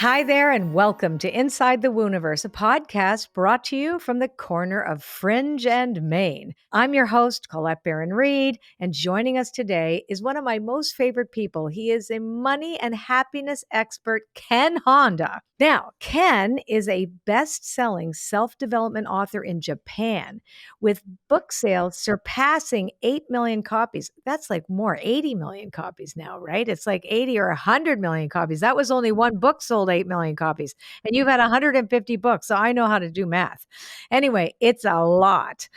Hi there, and welcome to Inside the Wooniverse, a podcast brought to you from the corner of Fringe and Maine. I'm your host, Colette Baron-Reid, and joining us today is one of my most favorite people. He is a money and happiness expert, Ken Honda. Now, Ken is a best-selling self-development author in Japan with book sales surpassing 8 million copies. That's like more, 80 million copies now, right? It's like 80 or 100 million copies. That was only one book sold 8 million copies. And you've had 150 books, so I know how to do math. Anyway, it's a lot.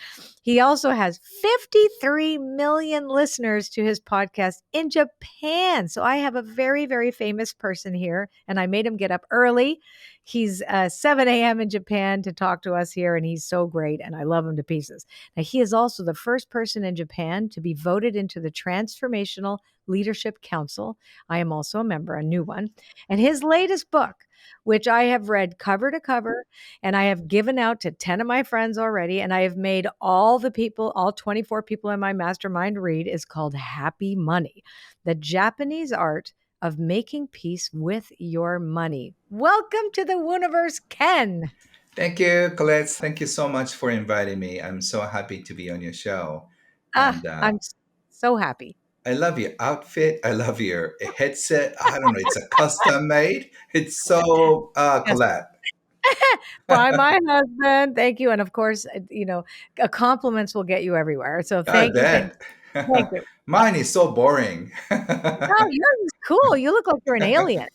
He also has 53 million listeners to his podcast in Japan. So I have a very, very famous person here, and I made him get up early. He's 7 a.m. in Japan to talk to us here, and he's so great, and I love him to pieces. Now, he is also the first person in Japan to be voted into the Transformational Leadership Council. I am also a member, a new one. And his latest book, which I have read cover to cover, and I have given out to 10 of my friends already, and I have made all 24 people in my mastermind read, is called Happy Money, the Japanese art of making peace with your money. Welcome to the Wooniverse, Ken. Thank you, Colette. Thank you so much for inviting me. I'm so happy to be on your show. And I'm so happy. I love your outfit. I love your headset. I don't know, it's a custom made. It's so Yes. Colette. By my husband. Thank you. And of course, compliments will get you everywhere. So I thank you. bet. Thank you. Mine is so boring. No, yours is cool. You look like you're an alien.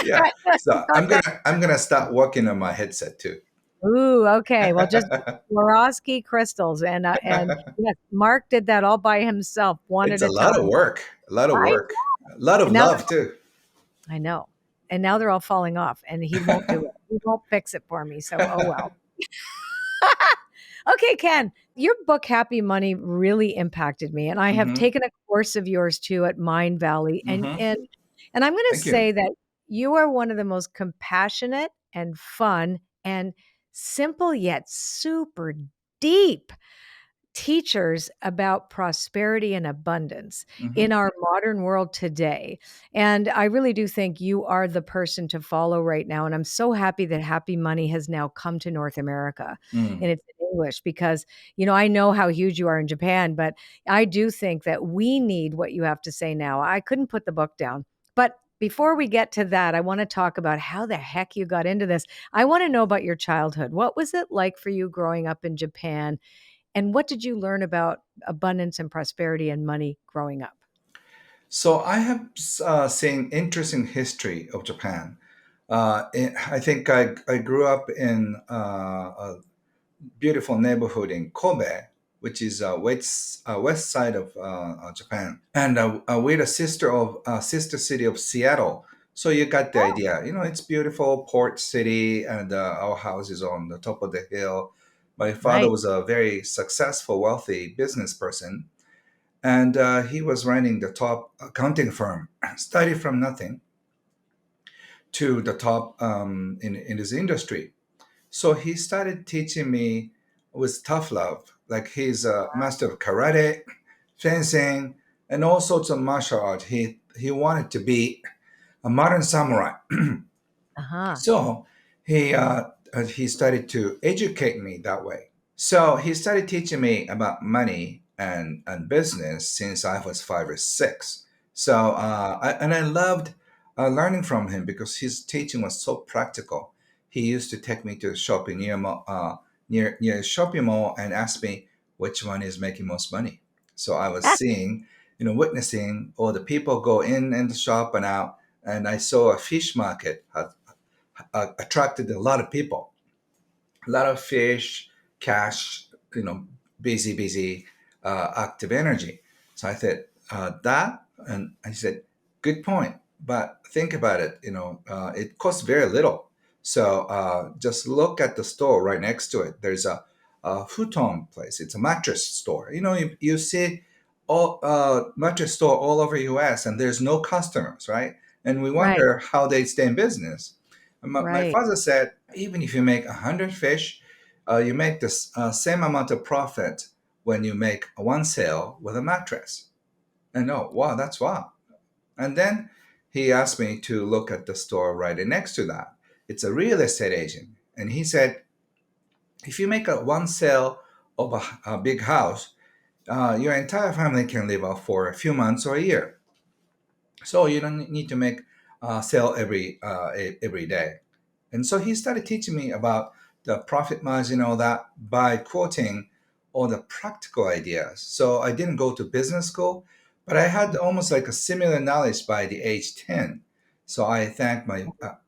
Yeah. So Not that. I'm gonna start working on my headset too. Ooh, okay. Well, just Swarovski crystals. And yes, Mark did that all by himself, one It's at a a lot of time. work. A lot of I work. A lot of and now love too. I know. And now they're all falling off, and he won't do it. He won't fix it for me. So, oh well. Okay, Ken, your book Happy Money really impacted me, and I have hmm taken a course of yours too at Mind Valley, and hmm and and I'm going to Thank you. say that you are one of the most compassionate and fun and simple yet super deep teachers about prosperity and abundance in hmm our modern world today. And I really do think you are the person to follow right now. And I'm so happy that Happy Money has now come to North America and Mm. it's in English because, I know how huge you are in Japan, but I do think that we need what you have to say now. I couldn't put the book down. But before we get to that, I want to talk about how the heck you got into this. I want to know about your childhood. What was it like for you growing up in Japan? And what did you learn about abundance and prosperity and money growing up? So I have seen interesting history of Japan. I think I grew up in a beautiful neighborhood in Kobe, which is west side of Japan, and we're a sister city of Seattle. So you got the Oh, idea. It's beautiful port city, and our house is on the top of the hill. My father nice. was a very successful, wealthy business person, and he was running the top accounting firm. Started from nothing to the top in his industry. So he started teaching me with tough love. Like he's a master of karate, fencing, and all sorts of martial art. He wanted to be a modern samurai. Uh-huh. So he started to educate me that way. So he started teaching me about money and business since I was 5 or 6. So I loved learning from him because his teaching was so practical. He used to take me to the shopping near a shopping mall and ask me which one is making most money. So I was seeing, witnessing all the people go in and the shop and out, and I saw a fish market had attracted a lot of people, a lot of fish, cash, busy, active energy. So I said that, and I said, good point. But think about it. It costs very little. So just look at the store right next to it. There's a futon place. It's a mattress store. You see all mattress store all over U.S. and there's no customers, right? And we Right, wonder how they stay in business. And my right. father said, even if you make 100 fish, you make the same amount of profit when you make one sale with a mattress. And oh, wow, that's wow. And then he asked me to look at the store right next to that. It's a real estate agent. And he said, if you make one sale of a big house, your entire family can live off for a few months or a year. So you don't need to make sale every day. And so he started teaching me about the profit margin, all that, by quoting all the practical ideas. So I didn't go to business school, but I had almost like a similar knowledge by the age 10. So I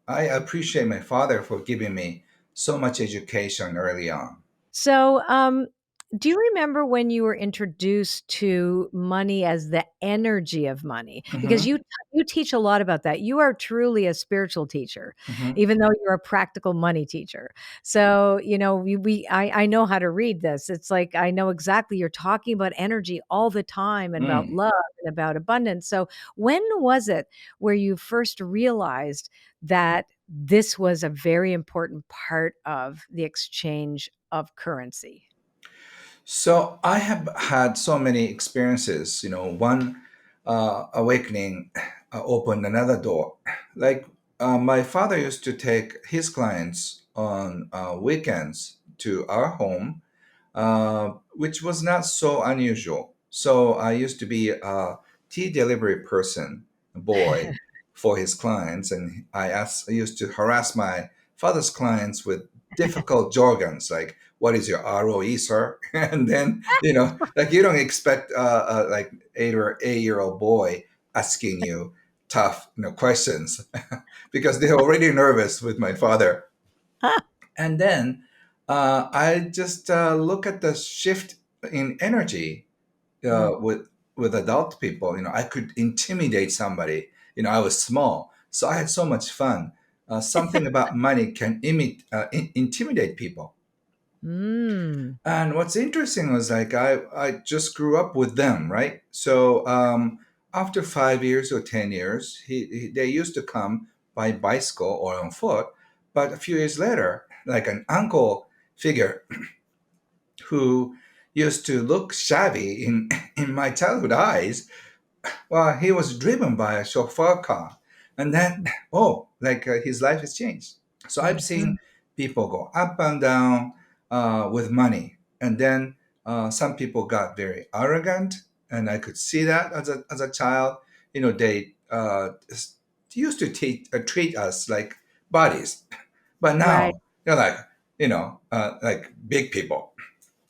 appreciate my father for giving me so much education early on. So, do you remember when you were introduced to money as the energy of money? Because Hmm. you teach a lot about that. You are truly a spiritual teacher, Hmm. even though you're a practical money teacher. So, I know how to read this. It's like I know exactly you're talking about energy all the time and about Mm. love and about abundance. So, when was it where you first realized that this was a very important part of the exchange of currency? So I have had so many experiences. One awakening opened another door. Like my father used to take his clients on weekends to our home, which was not so unusual. So I used to be a tea delivery person, boy, for his clients, and I used to harass my father's clients with difficult jargons like "What is your ROE, sir?" And then like you don't expect like 8 year old boy asking you tough questions because they're already nervous with my father. And then I just look at the shift in energy Mm. with adult people. I could intimidate somebody. I was small, so I had so much fun. Something about money can intimidate people. Mm. And what's interesting was like I just grew up with them, right? So after 5 years or 10 years, they used to come by bicycle or on foot. But a few years later, like an uncle figure who used to look shabby in in my childhood eyes, well, he was driven by a chauffeur car, and then his life has changed. So I've Mhm. seen people go up and down with money, and then some people got very arrogant, and I could see that as a child. They used to treat us like bodies, but Right, now they're like big people.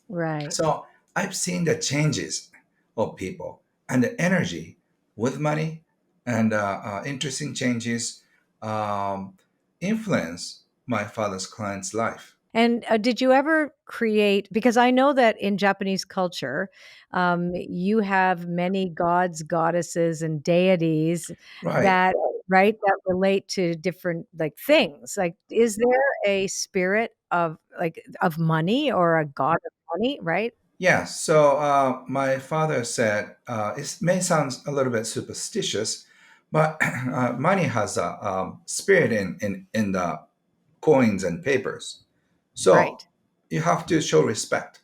right. So I've seen the changes of people and the energy with money and interesting changes um, influence my father's client's life. And, did you ever create, because I know that in Japanese culture, you have many gods, goddesses, and deities Right. that right, that relate to different, like, things. Like, is there a spirit of, like, of money or a god of money, right? Yeah. So my father said it may sound a little bit superstitious, but money has a spirit in the coins and papers. So Right. you have to show respect.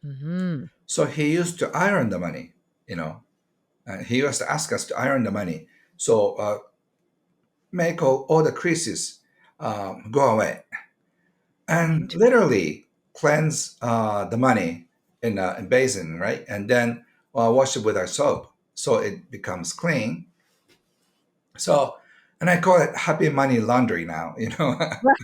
Mhm. So he used to iron the money, you know. He used to ask us to iron the money. So make all the creases go away. And Int literally cleanse the money in a basin, right? And then wash it with our soap so it becomes clean. So, and I call it happy money laundry now, Right.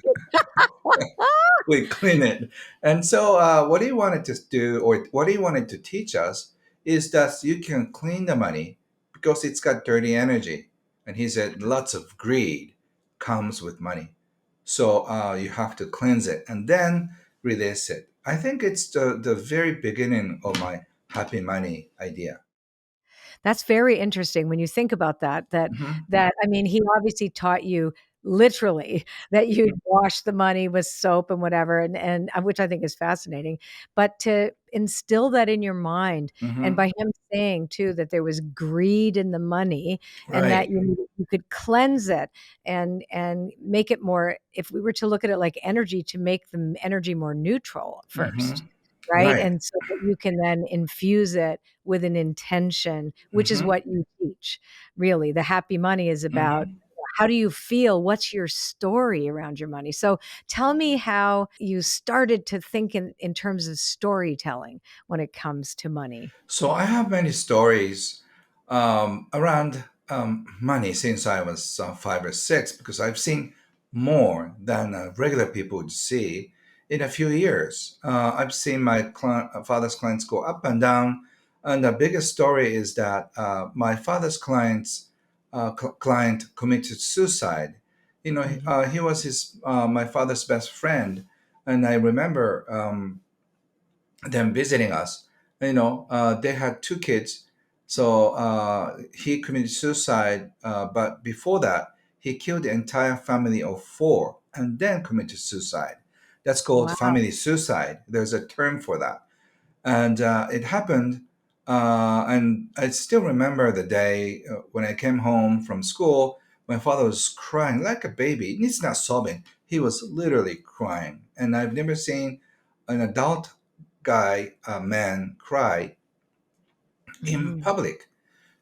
we clean it. And so, what he wanted to do, or what he wanted to teach us, is that you can clean the money because it's got dirty energy. And he said, lots of greed comes with money. So, you have to cleanse it and then release it. I think it's the very beginning of my happy money idea. That's very interesting when you think about that, Hmm. I mean, he obviously taught you literally that you'd wash the money with soap and whatever, which I think is fascinating. But to instill that in your mind, and Hmm. by him saying too that there was greed in the money and that Right. you could cleanse it and make it more, if we were to look at it like energy, to make the energy more neutral Hmm. first, right? Right. And so that you can then infuse it with an intention, which is Hmm. what you teach, really. The happy money is about Hmm. how do you feel? What's your story around your money? So tell me how you started to think in terms of storytelling when it comes to money. So I have many stories around money since I was 5 or 6 because I've seen more than regular people would see in a few years. I've seen my father's clients go up and down, and the biggest story is that my father's client committed suicide. Mhm. He was his my father's best friend, and I remember. Them visiting us. They had 2 kids. So he committed suicide, but before that, he killed the entire family of 4 and then committed suicide. That's called Wow. family suicide. There's a term for that. And it happened. And I still remember the day when I came home from school. My father was crying like a baby. He's not sobbing. He was literally crying. And I've never seen an adult guy, a man, cry in Mhm. public.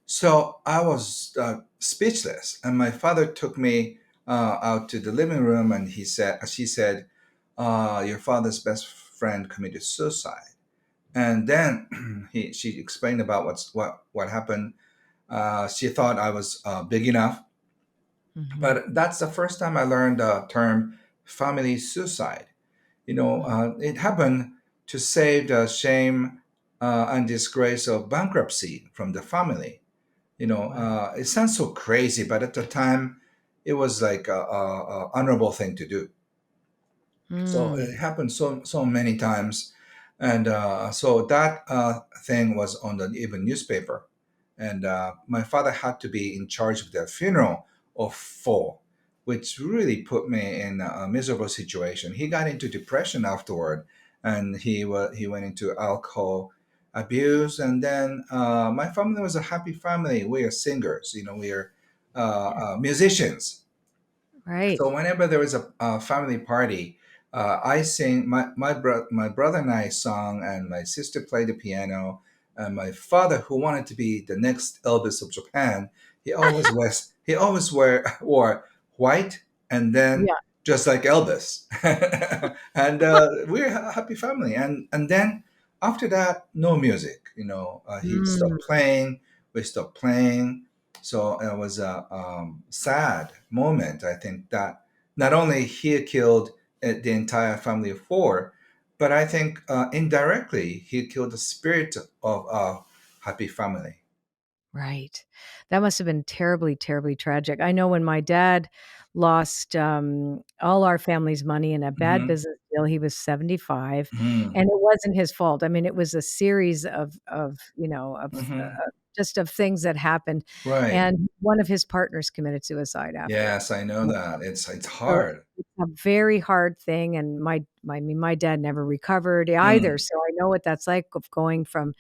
So I was speechless. And my father took me out to the living room, and she said, "Your father's best friend committed suicide." And then she explained about what happened. She thought I was big enough, Mhm. but that's the first time I learned the term family suicide. Mhm. It happened to save the shame and disgrace of bankruptcy from the family. Wow. It sounds so crazy, but at the time, it was like a honorable thing to do. So Mm. it happened so many times, and so that thing was on the even newspaper, and my father had to be in charge of the funeral of 4, which really put me in a miserable situation. He got into depression afterward, and he went into alcohol abuse, and then my family was a happy family. We are singers, we are Yeah. musicians, Right. so whenever there was a family party, I sing. My brother and I sung, and my sister played the piano. And my father, who wanted to be the next Elvis of Japan, he always wore white, and then Yeah. just like Elvis. And we're a happy family. And then after that, no music. He Mm. stopped playing. We stopped playing, so it was a sad moment. I think that not only he killed the entire family of 4, but I think indirectly he killed the spirit of a happy family. Right. That must have been terribly, terribly tragic. I know when my dad lost, all our family's money in a bad Hmm. business deal, he was 75, Hmm. and it wasn't his fault. I mean, it was a series Hmm. just of things that happened, Right. and one of his partners committed suicide after. Yes, I know that. It's So hard. it's a very hard thing, and I mean, my dad never recovered either, Mm. so I know what that's like of going from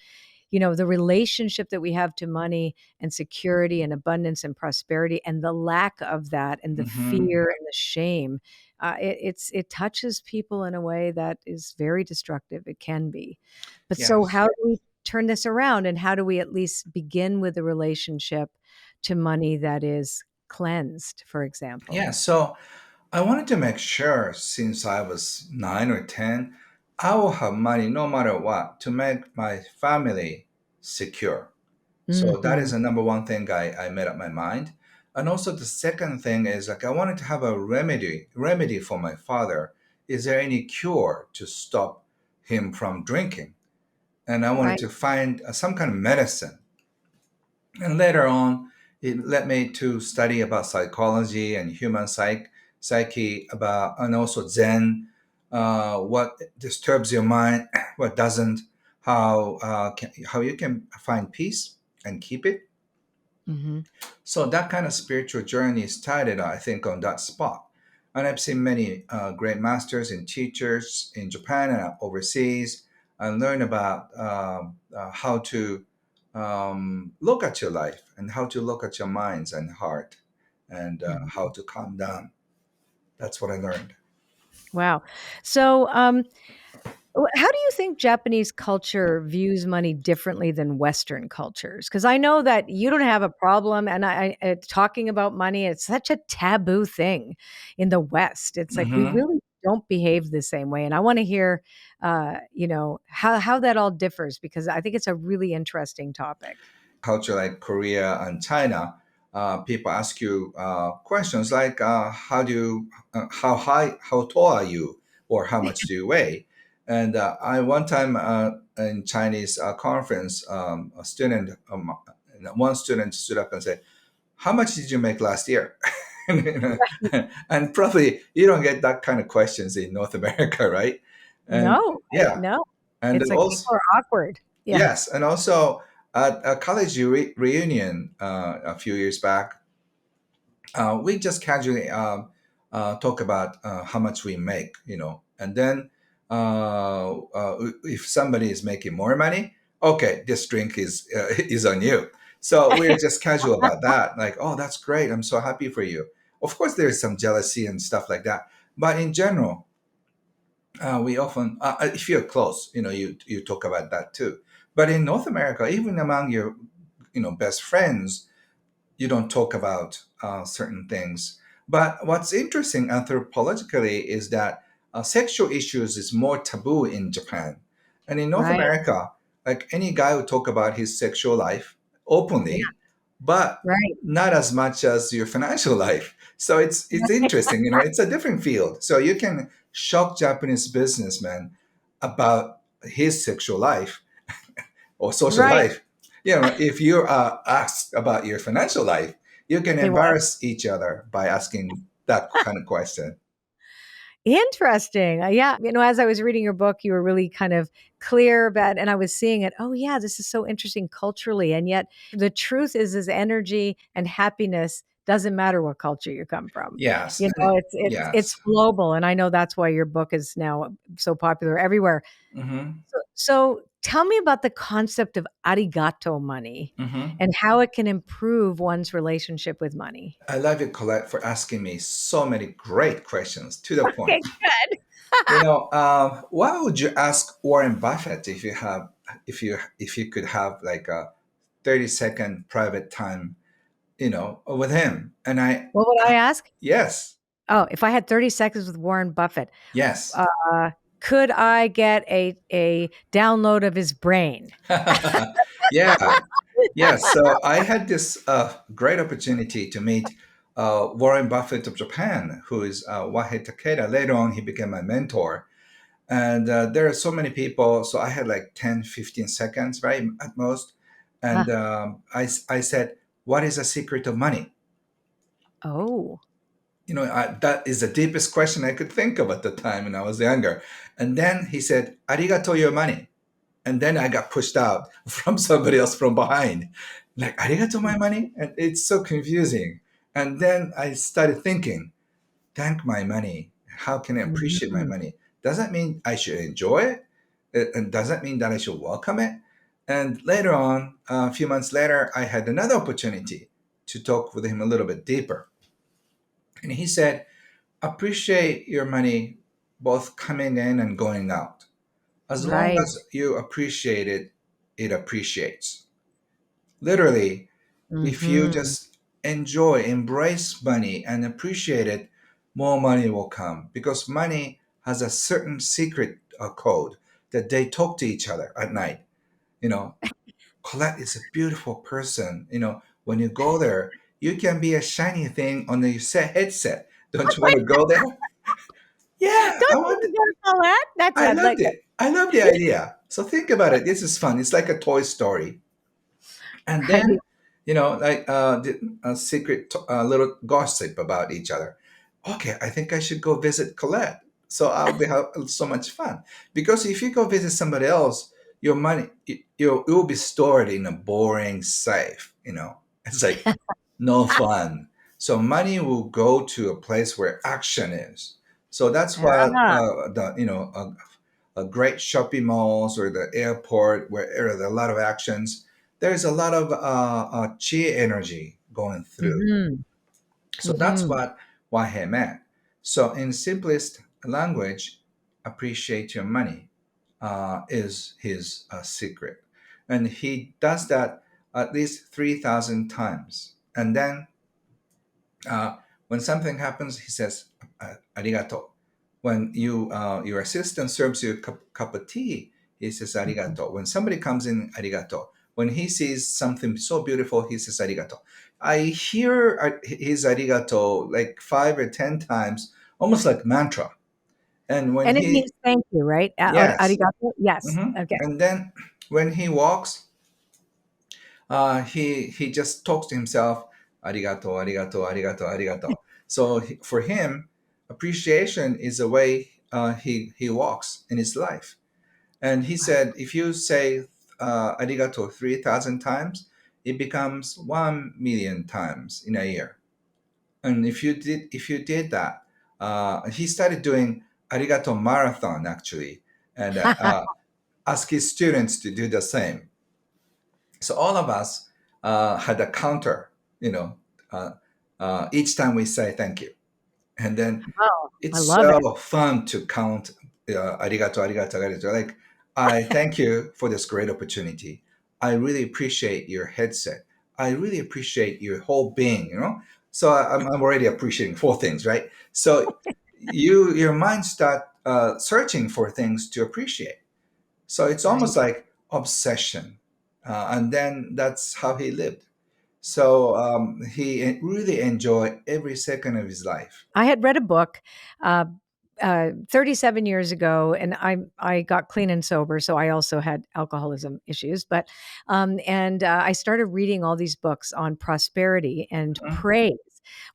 the relationship that we have to money and security and abundance and prosperity and the lack of that and the Hmm. fear and the shame. It touches people in a way that is very destructive. It can be. But so Yes. how do we turn this around, and how do we at least begin with a relationship to money that is cleansed, for example? Yeah. So I wanted to make sure since I was 9 or 10, I will have money no matter what to make my family secure. So that is Mhm. the number one thing I made up my mind. And also the second thing is like I wanted to have a remedy for my father. Is there any cure to stop him from drinking? And I wanted Right. to find some kind of medicine. And later on, it led me to study about psychology and human psyche about, and also Zen, what disturbs your mind, what doesn't, how you can find peace and keep it. Mhm. So that kind of spiritual journey started, I think, on that spot. And I've seen many great masters and teachers in Japan and overseas, and learn about how to look at your life and how to look at your minds and heart, and how Mhm. to calm down. That's what I learned. Wow. So, How do you think Japanese culture views money differently than Western cultures? Because I know that you don't have a problem, and talking about money, it's such a taboo thing in the West. It's like we Hmm. really don't behave the same way, and I want to hear, how that all differs because I think it's a really interesting topic. Culture like Korea and China, people ask you questions like, how high, how tall are you, or how much do you weigh? And I one time in Chinese conference, one student stood up and said, "How much did you make last year?" And probably you don't get that kind of questions in North America, right? And No, yeah, no, and it's like also people are awkward. Yeah, yes, and also at a college reunion a few years back, we just casually talk about how much we make, and then if somebody is making more money, okay, this drink is is on you. So we're just casual about that, like, oh, that's great, I'm so happy for you. Of course, there's some jealousy and stuff like that, but in general, we often, if you're close, you talk about that too. But in North America, even among your, best friends, you don't talk about certain things. But what's interesting anthropologically is that sexual issues is more taboo in Japan, and in North right, America, like any guy would talk about his sexual life yeah, openly, but right. not as much as your financial life. So it's interesting, it's a different field. So you can shock Japanese businessmen about his sexual life or social Right. life. If you're asked about your financial life, you can They want embarrass each other by asking that kind of question. interesting. Yeah. As I was reading your book, you were really kind of clear about, and I was seeing it. Oh, yeah, this is so interesting culturally. And yet the truth is energy and happiness doesn't matter what culture you come from. Yes, It's yes. global. And I know that's why your book is now so popular everywhere. Hmm. So tell me about the concept of arigato money Hmm. and how it can improve one's relationship with money. I love you, Colette, for asking me so many great questions to the point. Okay, good. Why would you ask Warren Buffett if you could have like a 30-second private time, with him? And What would I ask? yes, Oh, if I had 30 seconds with Warren Buffett, yes. uh, could I get a download of his brain? Yeah, yeah. So I had this great opportunity to meet Warren Buffett of Japan, who is Wahei Takeda. Later on, he became my mentor. And there are so many people. So I had like 10, 15 seconds, right, at most. And Huh. I said, "What is the secret of money?" Oh. That is the deepest question I could think of at the time when I was younger. And then he said, "Arigato your money." And then I got pushed out from somebody else from behind. Like, arigato my money? And it's so confusing. And then I started thinking, thank my money. How can I appreciate my Mhm. money? Does that mean I should enjoy it? And does that mean that I should welcome it? And later on, a few months later, I had another opportunity to talk with him a little bit deeper. And he said, appreciate your money both coming in and going out. As long Right. as you appreciate it, it appreciates. Literally, if you Mhm. just enjoy, embrace money and appreciate it, more money will come because money has a certain secret code that they talk to each other at night. You know, Colette is a beautiful person. When you go there, you can be a shiny thing on the headset. Don't you want to go there? Yeah, I Don't want. you think that's that? That's I a loved like it. I love the idea. So think about it. This is fun. It's like a Toy Story. And right. then, like a secret little gossip about each other. Okay, I think I should go visit Colette. So I'll be have so much fun. Because if you go visit somebody else, your money it will be stored in a boring safe. It's like no fun. So money will go to a place where action is. So that's why Ah, a great shopping malls or the airport where there are a lot of actions. There's a lot of chi energy going through. mhm, So that's mhm. what Wahe meant. So in simplest language, appreciate your money. is his secret. And he does that at least 3,000 times. And then uh, when something happens, he says, Arigato. When your assistant serves you a cup of tea, he says, Mhm. Arigato. When somebody comes in, Arigato. When he sees something so beautiful, he says, Arigato. I hear his Arigato like 5 or 10 times, almost like mantra. And when And it he, means thank you, right? yes. Arigato? Yes. Hmm. Okay. And then when he walks, he just talks to himself, arigato, arigato, arigato, arigato. So for him, appreciation is the way he walks in his life. And he said, if you say arigato 3,000 times, it becomes 1 million times in a year. And if you did that, he started doing arigato marathon actually, and ask his students to do the same. So all of us had a counter, you know, uh, each time we say thank you. And then Oh, I it's love it. so fun to count arigato, arigato, arigato. Like, I thank you for this great opportunity. I really appreciate your headset. I really appreciate your whole being. So I'm already appreciating four things, right? So your mind start searching for things to appreciate. So it's Right. almost like obsession. And then that's how he lived. So he really enjoyed every second of his life. I had read a book 37 years ago, and I got clean and sober, so I also had alcoholism issues. But and I started reading all these books on prosperity and Hmm. praise.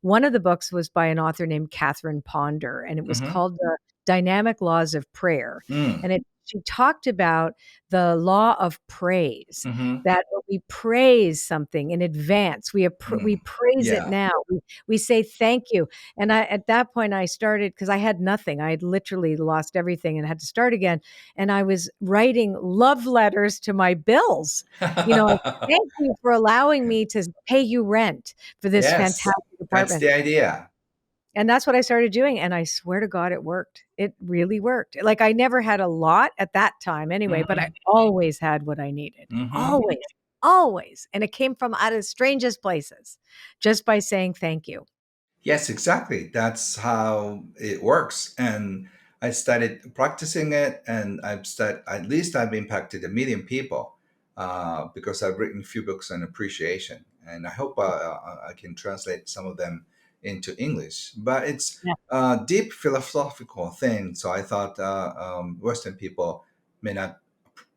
One of the books was by an author named Catherine Ponder, and it was Hmm. called The Dynamic Laws of Prayer. Mm. And she talked about the law of praise. Hmm. That when we praise something in advance, we Mm. praise it Yeah. now. We say thank you. And at that point, I started because I had nothing. I had literally lost everything and had to start again. And I was writing love letters to my bills. Like, thank you for allowing me to pay you rent for this Yes, fantastic that's apartment. the idea. And that's what I started doing. And I swear to God, it worked. It really worked. Like, I never had a lot at that time anyway, but I Hmm. always had what I needed. Hmm. Always, always. And it came from out of the strangest places just by saying thank you. Yes, exactly. That's how it works. And I started practicing it, and at least I've impacted 1 million people because I've written a few books on appreciation. And I hope I can translate some of them into English. But it's Yeah. a deep philosophical thing. So I thought Western people may not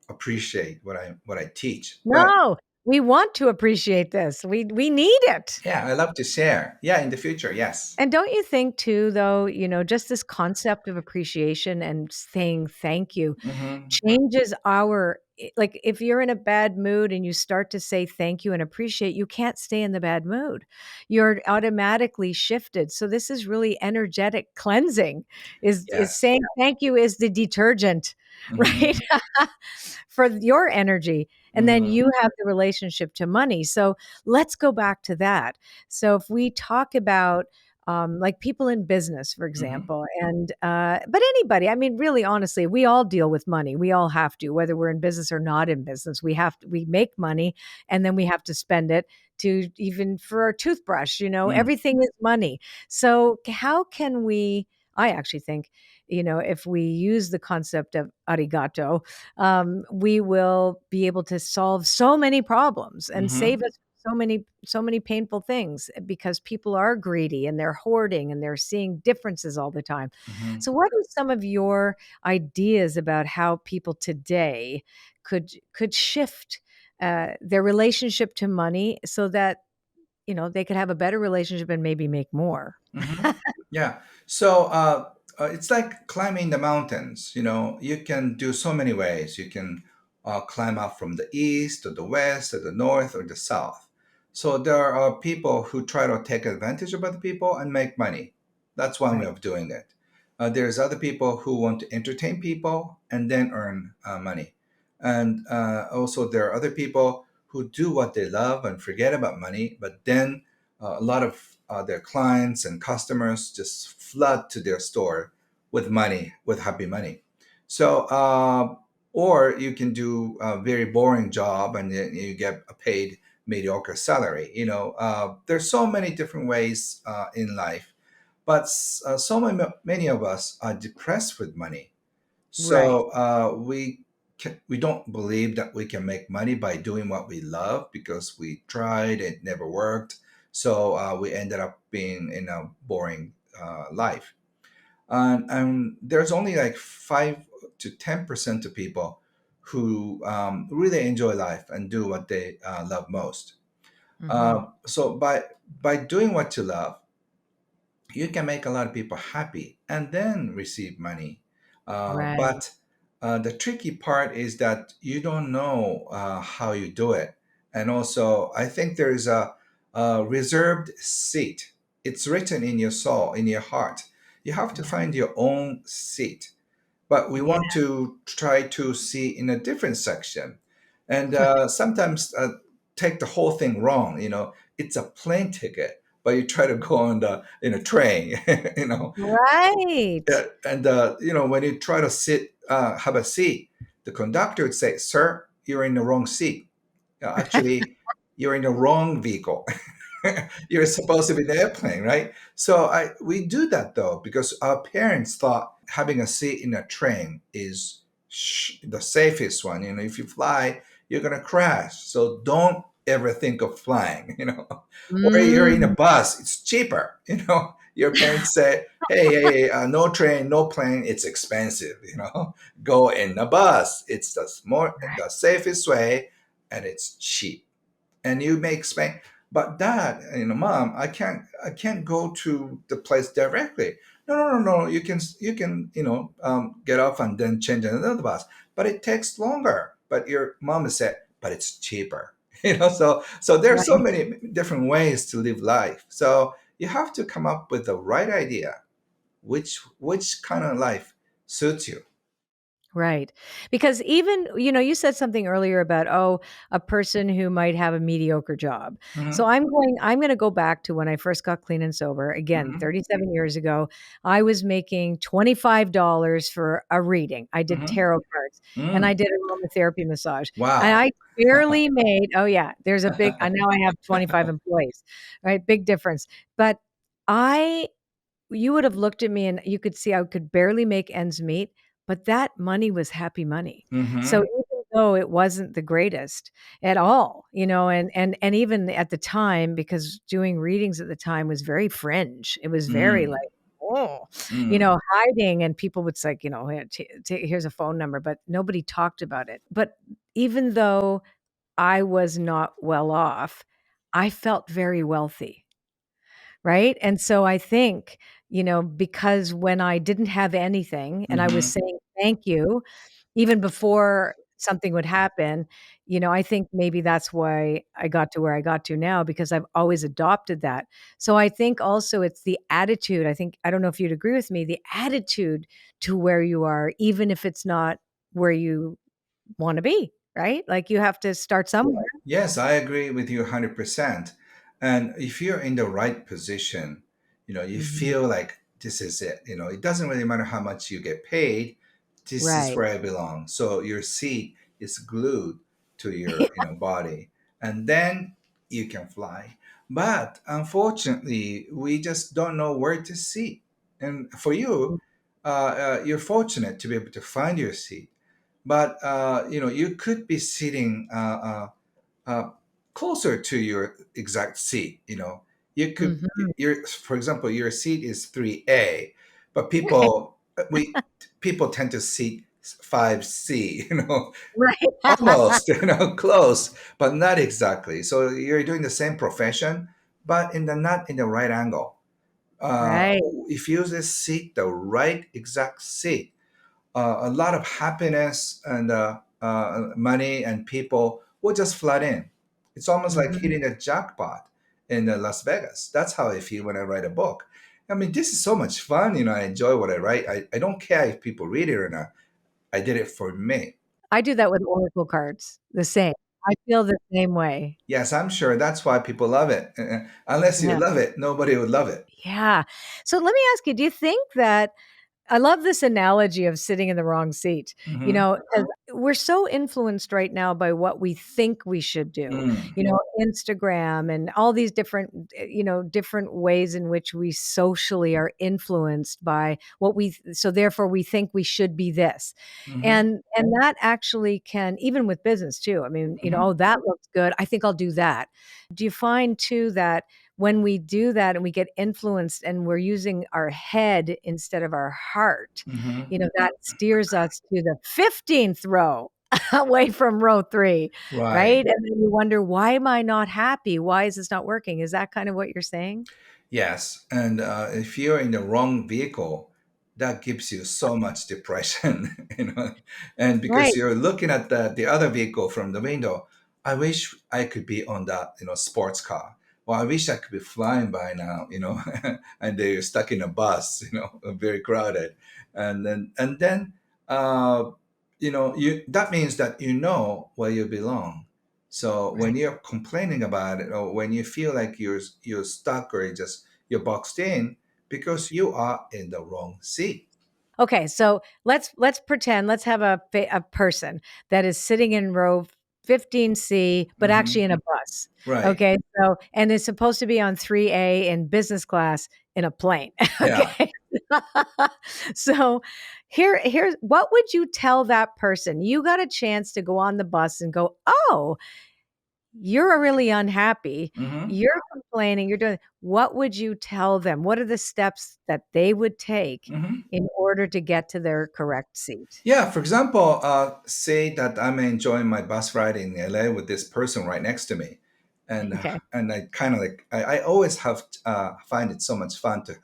appreciate what I teach. But No, we want to appreciate this. We need it. yeah, I love to share. Yeah, in the future, yes. And don't you think too, though, just this concept of appreciation and saying thank you Hmm. changes like if you're in a bad mood and you start to say thank you and appreciate, you can't stay in the bad mood. You're automatically shifted. So this is really energetic cleansing. Is Yes. saying thank you is the detergent, Hmm. right? For your energy. And then Hmm. you have the relationship to money. So let's go back to that. So if we talk about like people in business, for Hmm. example, and but anybody, I mean, really, honestly, we all deal with money. We all have to, whether we're in business or not in business. We make money, and then we have to spend it to even for our toothbrush. Mm. Everything is money. So how can we? I actually think, if we use the concept of arigato, we will be able to solve so many problems and Hmm. save us so many painful things because people are greedy and they're hoarding and they're seeing differences all the time. Hmm. So what are some of your ideas about how people today could shift their relationship to money so that they could have a better relationship and maybe make more? Hmm. Yeah. So it's like climbing the mountains. You can do so many ways. You can climb up from the east or the west or the north or the south. So there are people who try to take advantage of other people and make money. That's one way Right. of doing it. There's other people who want to entertain people and then earn money. And also there are other people who do what they love and forget about money, but then a lot of their clients and customers just flood to their store with money, with happy money. So or you can do a very boring job and then you get a paid mediocre salary. There's so many different ways in life, but so many of us are depressed with money. Right. So we don't believe that we can make money by doing what we love because we tried, it never worked. So we ended up being in a boring life. And there's only like 5 to 10% of people who really enjoy life and do what they love most. Hmm. So by doing what you love, you can make a lot of people happy and then receive money. Right. But the tricky part is that you don't know how you do it. And also, I think there is a reserved seat. It's written in your soul, in your heart. You have to find your own seat, but we Yeah. want to try to see in a different section, and sometimes take the whole thing wrong. It's a plane ticket, but you try to go on the in a train. you know Right. and when you try to have a seat, the conductor would say, "Sir, you're in the wrong seat. Actually, you're in the wrong vehicle." You're supposed to be in the airplane, right? So we do that though because our parents thought having a seat in a train is the safest one. If you fly, you're gonna crash. So don't ever think of flying. Or you're in a Mm. bus; it's cheaper. Your parents say, "Hey, hey, no train, no plane. It's expensive. Go in a bus. It's the safest way, and it's cheap." And you may explain, but dad, mom, I can't go to the place directly. No, no, no, no, you can get off and then change another bus, but it takes longer. But your mom said, but it's cheaper. So there are so Right. many different ways to live life. So you have to come up with the right idea, which kind of life suits you. Right. Because even, you said something earlier about, oh, a person who might have a mediocre job. So Hmm. I'm going to go back to when I first got clean and sober. Again, Hmm. 37 years ago, I was making $25 for a reading. I did Hmm. tarot cards and I Mm. did aromatherapy massage. And Wow. I barely made, oh yeah, there's a big, I now I have 25 employees, right? Big difference. But I you would have looked at me and you could see I could barely make ends meet, but that money was happy money. So Hmm. even though it wasn't the greatest at all, and even at the time, because doing readings at the time was very fringe. It was very like, Mm. oh, Mm. hiding, and people would say, "Here, here's a phone number," but nobody talked about it. But even though I was not well off, I felt very wealthy. Right? And so I think, because when I didn't have anything and I was Mhm. saying thank you even before something would happen, I think maybe that's why I got to where I got to now because I've always adopted that. So I think also it's the attitude. I don't know if you'd agree with me, the attitude to where you are, even if it's not where you want to be, right? Like you have to start somewhere. Yes, I agree with you 100%. And if you're in the right position, you Mhm. feel like this is it. It doesn't really matter how much you get paid. This is Right. where I belong. So your seat is glued to your, body. And then you can fly. But unfortunately, we just don't know where to sit. And for you, you're fortunate to be able to find your seat. But you could be sitting uh, closer to your exact seat. You could Mhm. for example, your seat is 3A, but people tend to seat 5C. Right. Almost, close, but not exactly. So you're doing the same profession, but not in the right angle. Uh, Right. if you just seek the right exact seat, a lot of happiness and money and people will just flood in. It's almost like Mhm. hitting a jackpot in Las Vegas. That's how I feel when I write a book. I mean, this is so much fun. I enjoy what I write. I don't care if people read it or not. I did it for me. I do that with oracle cards, the same. I feel the same way. Yes, I'm sure that's why people love it. Unless you Yeah. love it, nobody would love it. Yeah. So let me ask you, do you think that I love this analogy of sitting in the wrong seat, Mm-hmm. 'cause we're so influenced right now by what we think we should do. Mm. Instagram and all these different, different ways in which we socially are influenced by what so therefore we think we should be this. Mm-hmm. And that actually can, even with business too. I mean, Mm-hmm. "Oh, that looks good. I think I'll do that." Do you find too that when we do that and we get influenced and we're using our head instead of our heart, Mm-hmm. that steers us to the 15th row away from row 3, Right. right? And then you wonder, "Why am I not happy? Why is this not working?" Is that kind of what you're saying? Yes, and if you're in the wrong vehicle, that gives you so much depression, and because Right. you're looking at the other vehicle from the window. I wish I could be on that, sports car. Well, I wish I could be flying by now, and they're stuck in a bus, very crowded, and then, uh, you that means that you know where you belong. So when Right. you're complaining about it, or when you feel like you're stuck, or you're boxed in, because you are in the wrong seat. Okay, so let's pretend, let's have a person that is sitting in row 15C, but Hmm. actually in a bus. Right. Okay, so and is supposed to be on 3A in business class in a plane. Yeah. Okay. So here's what would you tell that person? You got a chance to go on the bus and go, "Oh, you're really unhappy. Hmm. You're complaining, you're doing." What would you tell them? What are the steps that they would take Hmm. in order to get to their correct seat? Yeah, for example, say that I'm enjoying my bus ride in LA with this person right next to me, Okay. and I kind of like I always have find it so much fun to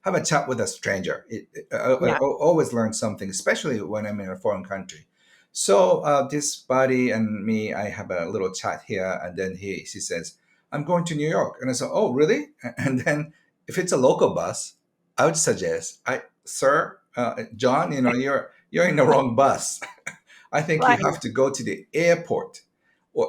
have a chat with a stranger. I Yeah. always learn something, especially when I'm in a foreign country. So this buddy and me, I have a little chat here, and then she says, "I'm going to New York," and I said, "Oh, really?" And then if it's a local bus, I would suggest, sir, John, you're in the wrong bus. I think you Right. have to go to the airport,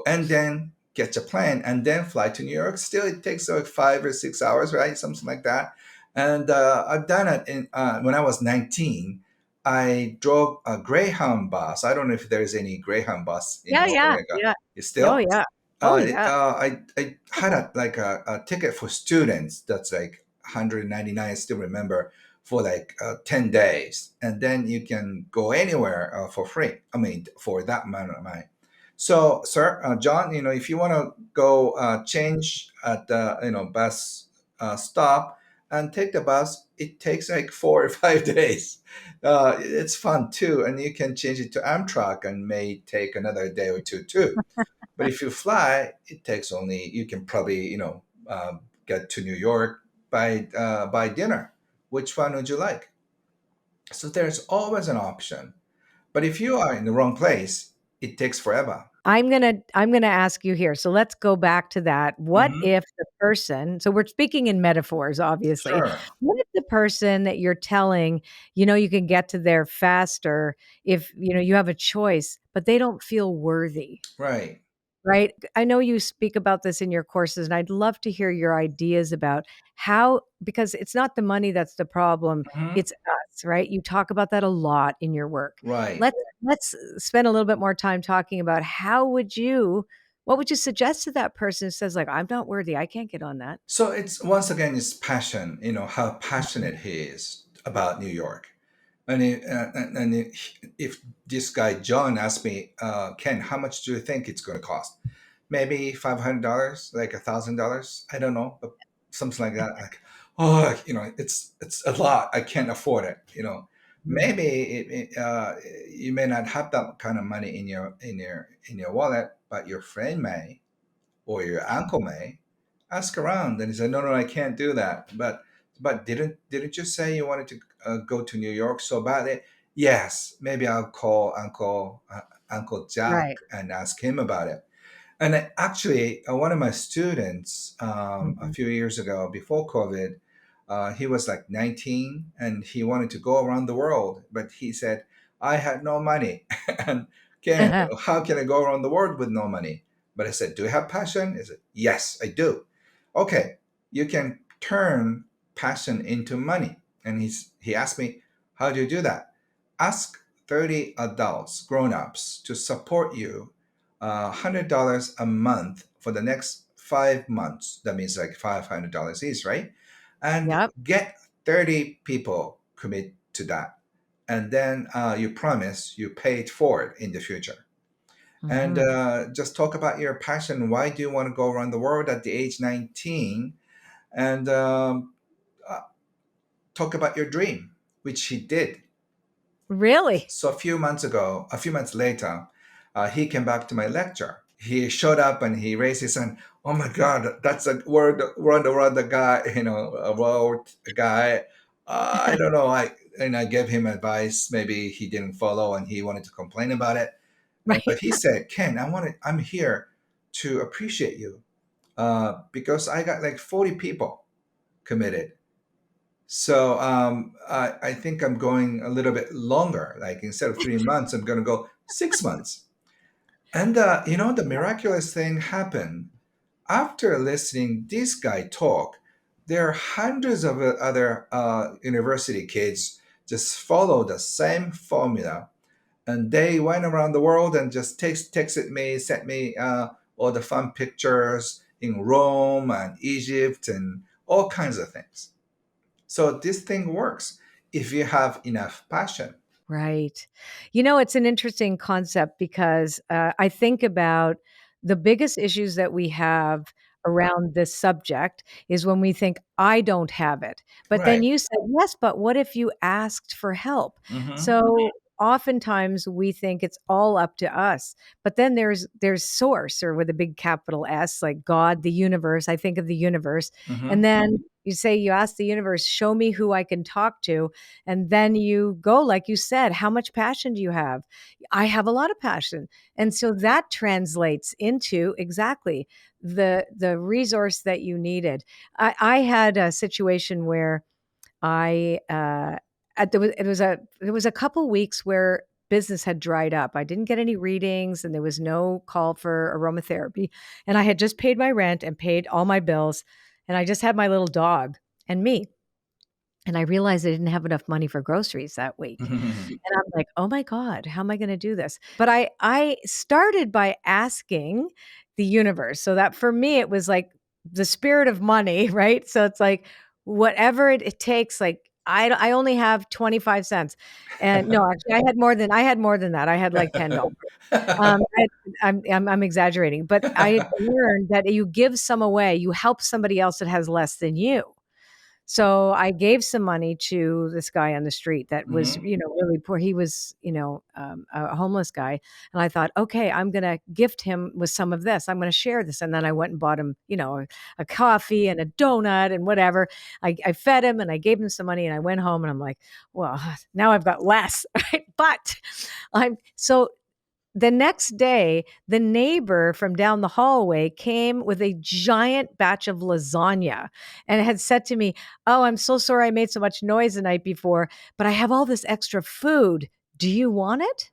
and then get a plane and then fly to New York. Still, it takes like 5 or 6 hours, right? Something like that. And I've done it when I was 19. I drove a Greyhound bus. I don't know if there's any Greyhound bus in Yeah, North yeah, America. yeah. Is Oh, still? yeah. Oh, yeah. I had a ticket for students that's like 199. I still remember, for like 10 days, and then you can go anywhere for free. I mean, for that amount of money. So, sir, John, if you want to go change at the bus stop and take the bus, it takes like 4 or 5 days. It's fun too, and you can change it to Amtrak and may take another day or two too. But if you fly, it takes only, you can probably get to New York by dinner. Which one would you like? So there's always an option. But if you are in the wrong place, it takes forever. I'm gonna ask you here. So let's go back to that. What Hmm. if the person, so we're speaking in metaphors, obviously. Sure. What if the person that you're telling, you can get to there faster if, you have a choice, but they don't feel worthy? Right. Right? I know you speak about this in your courses, and I'd love to hear your ideas about how, because it's not the money that's the problem, Hmm. it's us, right? You talk about that a lot in your work. Right. Let's spend a little bit more time talking about what would you suggest to that person who says, like, "I'm not worthy, I can't get on that." So it's once again, it's passion. How passionate he is about New York. If this guy John asked me, Ken, how much do you think it's going to cost? Maybe $500, like $1,000. I don't know, but something like that. Like, oh, it's a lot. I can't afford it. Mhm. Maybe you may not have that kind of money in your wallet, but your friend may, or your uncle may. Ask around, and he said, "No, no, I can't do that." But didn't you say you wanted to go to New York so badly? Yes, maybe I'll call Uncle Jack Right. and ask him about it. And actually, one of my students, a Mhm. few years ago, before COVID, he was like 19 and he wanted to go around the world, but he said, "I had no money." And Ken, how can I go around the world with no money? But I said, "Do you have passion?" He said, "Yes, I do." Okay, you can turn passion into money. And he asked me, How do you do that? Ask 30 adults, grown-ups, to support you $100 a month for the next 5 months. That means like $500 each, right? And Yep. get 30 people commit to that. And then you promise you pay it forward in the future. And Hmm. just talk about your passion. Why do you want to go around the world at the age 19? And uh, talk about your dream, which he did. Really? So a few months later, he came back to my lecture. He showed up and he raised his hand. Oh my God, that's a word run around the guy, a world guy. I don't know. I gave him advice. Maybe he didn't follow and he wanted to complain about it. But Right. he said, Ken, I'm here to appreciate you because I got like 40 people committed. So I think I'm going a little bit longer. Like instead of 3 months, I'm going to go 6 months. And the miraculous thing happened after listening this guy talk. There are hundreds of other university kids just follow the same formula, and they went around the world and just texted me, sent me all the fun pictures in Rome and Egypt and all kinds of things. So this thing works if you have enough passion. Right. It's an interesting concept because I think about the biggest issues that we have around this subject is when we think, I don't have it. But then Right. you said, yes, but what if you asked for help? Mm-hmm. So oftentimes we think it's all up to us. But then there's source, or with a big capital S, like God, the universe. I think of the universe. And Mm-hmm. then you ask the universe, show me who I can talk to. And then you go, like you said, how much passion do you have? I have a lot of passion. And so that translates into exactly the resource that you needed. I had a situation where I it was a couple weeks where business had dried up. I didn't get any readings and there was no call for aromatherapy. And I had just paid my rent and paid all my bills. And I just had my little dog and me. And I realized I didn't have enough money for groceries that week. And I'm like, "Oh my god, how am I gonna do this?" But I started by asking the universe. So that for me, it was like the spirit of money, right? So it's like whatever it takes, like I only have 25 cents. And no, actually I had more than that. I had like $10. I I'm exaggerating, but I had learned that you give some away, you help somebody else that has less than you. So I gave some money to this guy on the street that was, Hmm. really poor. He was, a homeless guy. And I thought, okay, I'm going to gift him with some of this. I'm going to share this. And then I went and bought him, a coffee and a donut and whatever. I fed him and I gave him some money and I went home and I'm like, well, now I've got less. Right? But I'm so the next day, the neighbor from down the hallway came with a giant batch of lasagna and had said to me, "Oh, I'm so sorry I made so much noise the night before, but I have all this extra food. Do you want it?"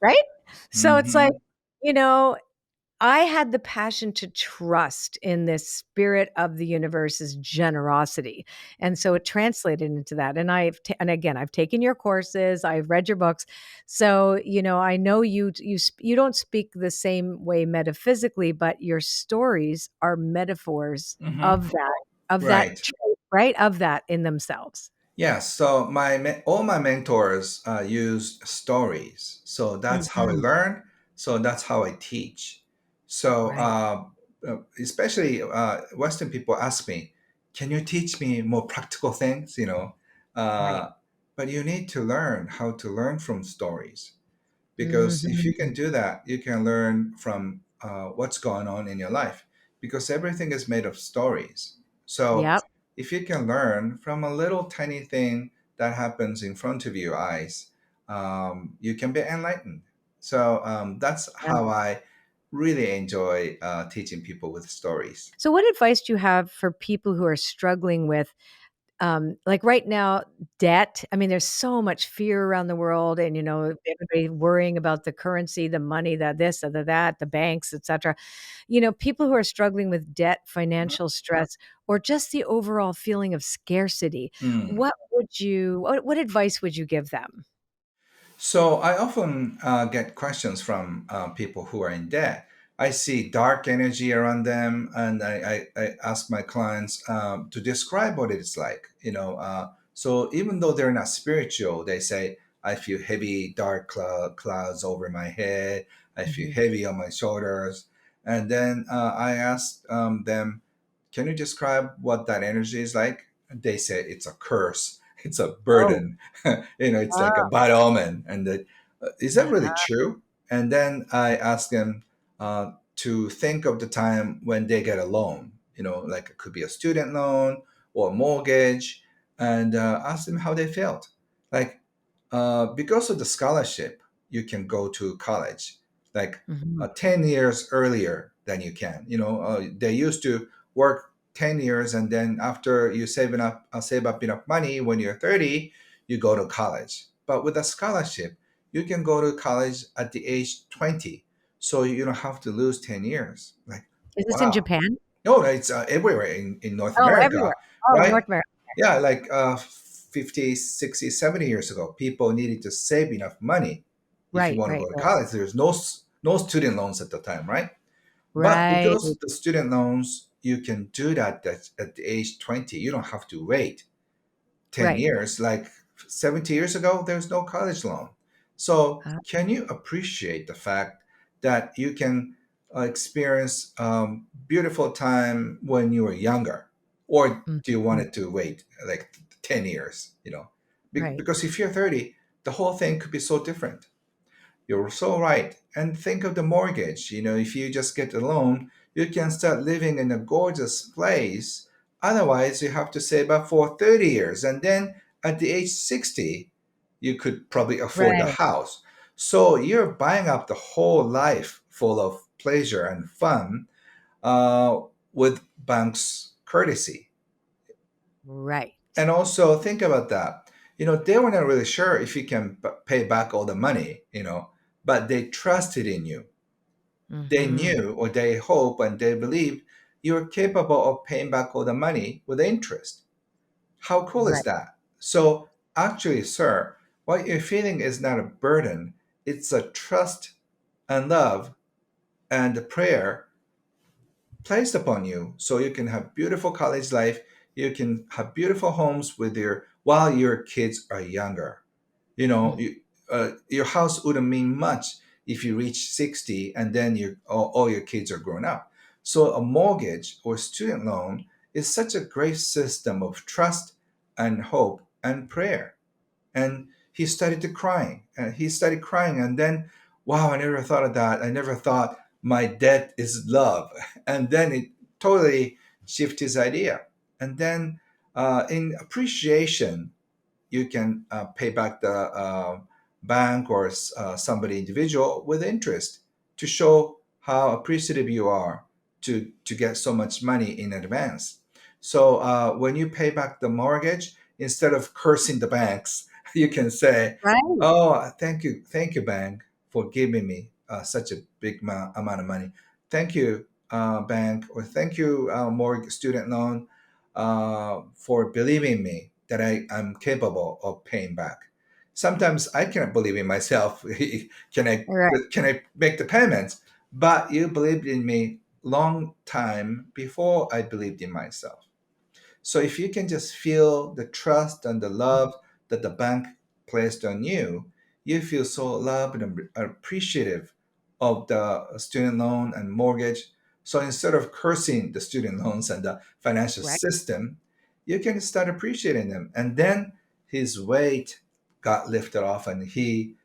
Right? So it's like, Hmm. you know, I had the passion to trust in this spirit of the universe's generosity. And so it translated into that. And and again, I've taken your courses, I've read your books. So, I know you don't speak the same way metaphysically, but your stories are metaphors Hmm. of that Right. truth, right? Of that in themselves. Yes. So all my mentors use stories. So that's how I Mhm. learn. So that's how I teach. So Right. especially Western people ask me, "Can you teach me more practical things?" Right. uh, but you need to learn how to learn from stories, because if you can Mhm. do that, you can learn from what's going on in your life, because everything is made of stories. So Yep. if you can learn from a little tiny thing that happens in front of your eyes, you can be enlightened. So that's Yeah. how I really enjoy teaching people with stories. So what advice do you have for people who are struggling with like right now, debt. I mean, there's so much fear around the world, and everybody worrying about the currency, the money, the this, the that, the banks, etc. People who are struggling with debt, financial stress, or just the overall feeling of scarcity. Mm. What advice would you give them? So I often get questions from people who are in debt. I see dark energy around them, and I ask my clients to describe what it's like. So even though they're not spiritual, they say, "I feel heavy, dark clouds over my head. I feel Mhm. heavy on my shoulders." And then I ask them, "Can you describe what that energy is like?" They say, "It's a curse. It's a Oh, burden." It's like a wow. bad omen. And is that really Uh-huh. true? And then I ask them to think of the time when they get a loan, like it could be a student loan or a mortgage, and ask them how they felt. Like, because of the scholarship, you can go to college like Mhm. 10 years earlier than you can. They used to work 10 years, and then after you save up enough money when you're 30, you go to college. But with a scholarship, you can go to college at the age 20. So you don't have to lose 10 years. Like, Is this in wow. Japan? No, it's everywhere in North Oh, everywhere. America, Oh, right? North America. Yeah, like 50, 60, 70 years ago, people needed to save enough money if you Right, want to right, go to right. college. There's no student loans at the time, right? But Right, because of the student loans, you can do that at the age 20. You don't have to wait 10 right. years. Like 70 years ago, there's no college loan. So, Uh, can you appreciate the fact that you can experience beautiful time when you were younger? Or do you want mhm. it to wait like 10 years? Right. Because if you're 30, the whole thing could be so different. You're so right. And think of the mortgage. If you just get a loan, you can start living in a gorgeous place. Otherwise, you have to save up for 30 years. And then at the age 60, you could probably afford a Right, house. So you're buying up the whole life full of pleasure and fun uh, with bank's courtesy. right. And also think about that. They were not really sure if you can pay back all the money, but they trusted in you. They Mhm. knew, or they hope, and they believed you're capable of paying back all the money with interest. How cool is Right. that? So, actually, sir, what you're feeling is not a burden, it's a trust and love and a prayer placed upon you so you can have beautiful college life, you can have beautiful homes with while your kids are younger. you know Mm. you, your house wouldn't mean much if you reach 60 and then all your kids are grown up. So a mortgage or student loan is such a great system of trust and hope and prayer. And he started crying, and then, wow, I never thought of that. I never thought my debt is love. And then it totally shifted his idea. And then in appreciation, you can pay back the bank or somebody individual with interest to show how appreciative you are to get so much money in advance. So when you pay back the mortgage, instead of cursing the banks, you can say, Right. "Oh, thank you, bank, for giving me such a big amount of money. Thank you, bank, or thank you, mortgage student loan, for believing me that I'm capable of paying back." Sometimes I cannot believe in myself. can I Right. can I make the payments? But you believed in me long time before I believed in myself. So if you can just feel the trust and the love that the bank placed on you, you feel so loved and appreciative of the student loan and mortgage. So instead of cursing the student loans and the financial Right. system, you can start appreciating them. And then his weight got lifted off, and he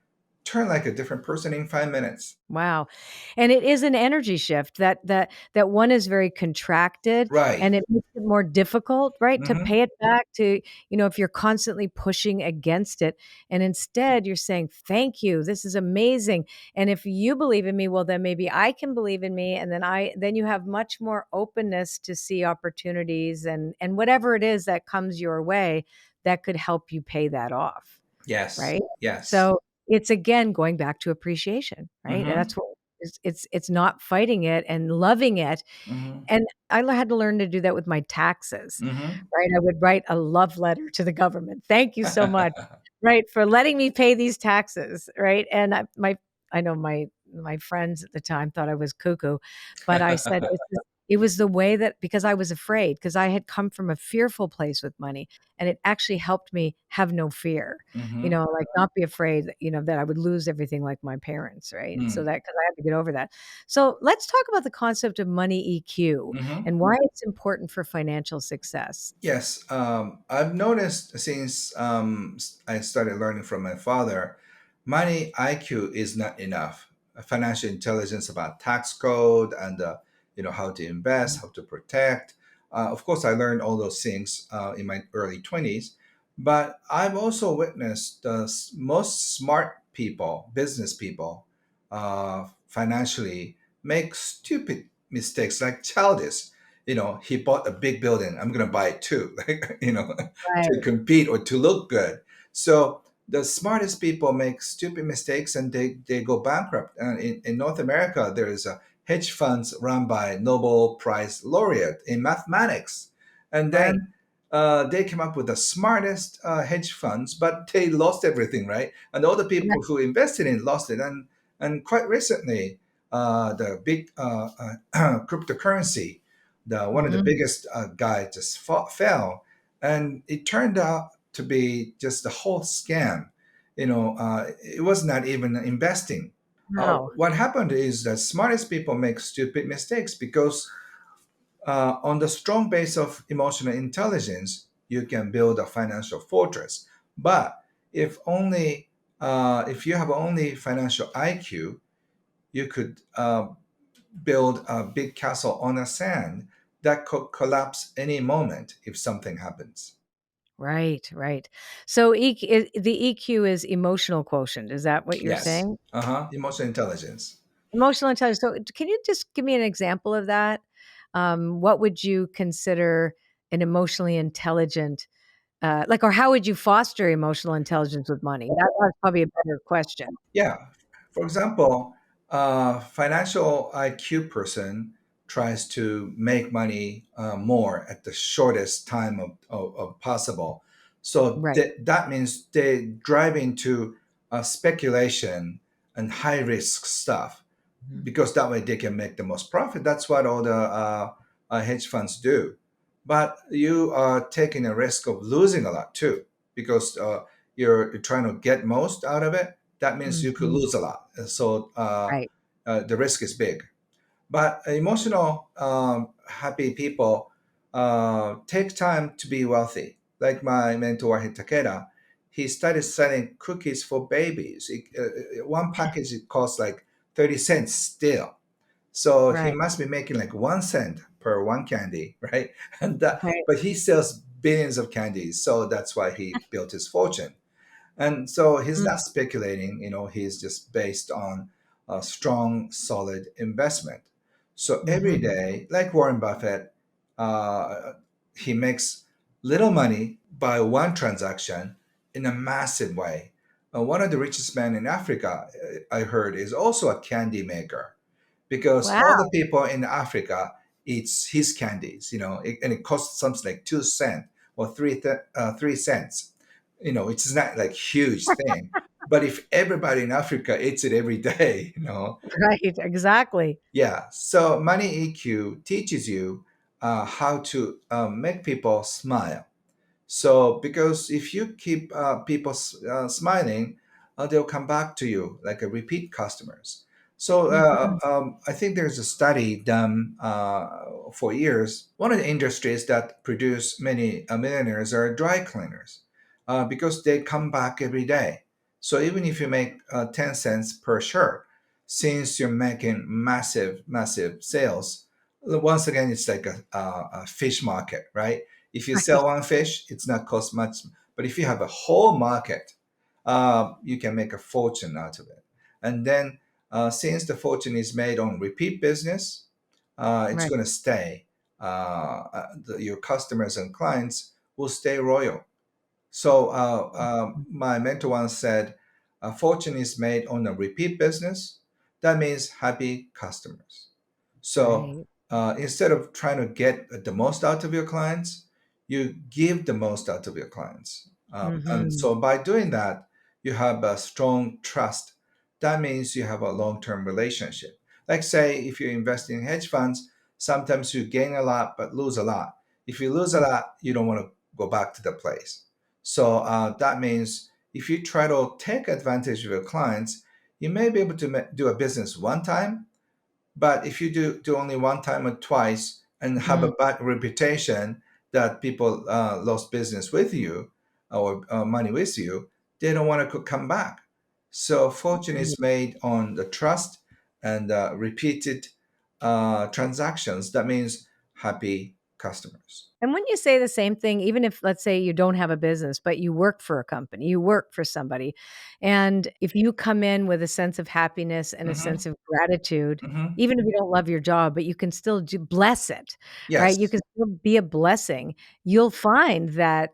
turn like a different person in 5 minutes. Wow. And it is an energy shift that one is very contracted, Right. and it makes it more difficult, right, to Mm-hmm. pay it back to, if you're constantly pushing against it. And instead you're saying, "Thank you. This is amazing. And if you believe in me, well, then maybe I can believe in me." And then you have much more openness to see opportunities and whatever it is that comes your way that could help you pay that off. Yes. Right? Yes. So, it's again going back to appreciation, right? And Mm-hmm. that's what it's not fighting it and loving it. Mm-hmm. And had to learn to do that with my taxes, Mm-hmm. right? I would write a love letter to the government. "Thank you so much, right, for letting me pay these taxes," right? And I know my friends at the time thought I was cuckoo, but I said it was the way that, because I was afraid, because I had come from a fearful place with money, and it actually helped me have no fear, Mm-hmm. like not be afraid that, that I would lose everything like my parents, right? So Mm. that, because I had to get over that. So let's talk about the concept of money EQ Mm-hmm. and why it's important for financial success. Yes, I've noticed since I started learning from my father, money IQ is not enough. Financial intelligence about tax code and how to invest, how to protect. Of course, I learned all those things in my early 20s, but I've also witnessed most smart people, business people, financially make stupid mistakes like childish. He bought a big building. I'm going to buy it too, like, to Right, compete or to look good. So the smartest people make stupid mistakes and they go bankrupt. And in North America, there is a hedge funds run by Nobel Prize laureate in mathematics. And right, then they came up with the smartest hedge funds, but they lost everything, right? And all the right. people who invested in lost it. And quite recently, the big cryptocurrency, the one of the Mhm. biggest guy just fell, and it turned out to be just a whole scam. It was not even investing. Wow. What happened is that smartest people make stupid mistakes because on the strong base of emotional intelligence, you can build a financial fortress. But if you have only financial IQ, you could build a big castle on a sand that could collapse any moment if something happens. Right, right. So the EQ is emotional quotient. Is that what you're Yes. saying? Uh-huh. Emotional intelligence. Emotional intelligence. So can you just give me an example of that? What would you consider an emotionally intelligent, or how would you foster emotional intelligence with money? That's probably a better question. Yeah. For example, a financial IQ person tries to make money more at the shortest time of possible. So Right. that means they drive into speculation and high risk stuff Mhm. because that way they can make the most profit. That's what all the hedge funds do. But you are taking a risk of losing a lot too because you're trying to get most out of it. That means you could Mhm. lose a lot. So Right. the risk is big. But emotional, happy people take time to be wealthy. Like my mentor Takeda, he started selling cookies for babies. One package it costs like 30 cents still. So he Right. must be making like 1 cent per one candy, right? And that, Right. but he sells billions of candies, so that's why he built his fortune. And so he's Mm. not speculating, he's just based on a strong, solid investment. So every Mhm. day, like Warren Buffett, uh, he makes little money by one transaction in a massive way. One of the richest men in Africa, I heard, is also a candy maker because all the Wow. people in Africa eats his candies, and it costs something like 2 cents or 3 cents. It's not like huge thing, but if everybody in Africa eats it every day, Right. Exactly. yeah. So money EQ teaches you how to make people smile. So, because if you keep people smiling, they'll come back to you like a repeat customers. So, Mhm. I think there's a study done for years. One of the industries that produce many millionaires are dry cleaners because they come back every day. So even if you make 10 cents per shirt, since you're making massive, massive sales, once again, it's like a fish market, right? If you Right. sell one fish, it's not cost much. But if you have a whole market, you can make a fortune out of it. And then since the fortune is made on repeat business, it's Right. going to stay. Your customers and clients will stay loyal. So my mentor once said, "A fortune is made on a repeat business. That means happy customers." So Right. instead of trying to get the most out of your clients, you give the most out of your clients. And Hmm. so by doing that, you have a strong trust. That means you have a long term relationship. Like, say, if you invest in hedge funds, sometimes you gain a lot but lose a lot. If you lose a lot, you don't want to go back to the place. So that means if you try to take advantage of your clients, you may be able to do a business one time, but if you do only one time or twice and have Hmm. a bad reputation that people lost business with you or money with you, they don't want to come back. So fortune is made on the trust and repeated transactions. That means happy customers. And when you say the same thing, even if, let's say, you don't have a business, but you work for a company, you work for somebody, and if you come in with a sense of happiness and a Hmm. sense of gratitude, Hmm. even if you don't love your job, but you can still bless it, right? You Yes. can still be a blessing. You'll find that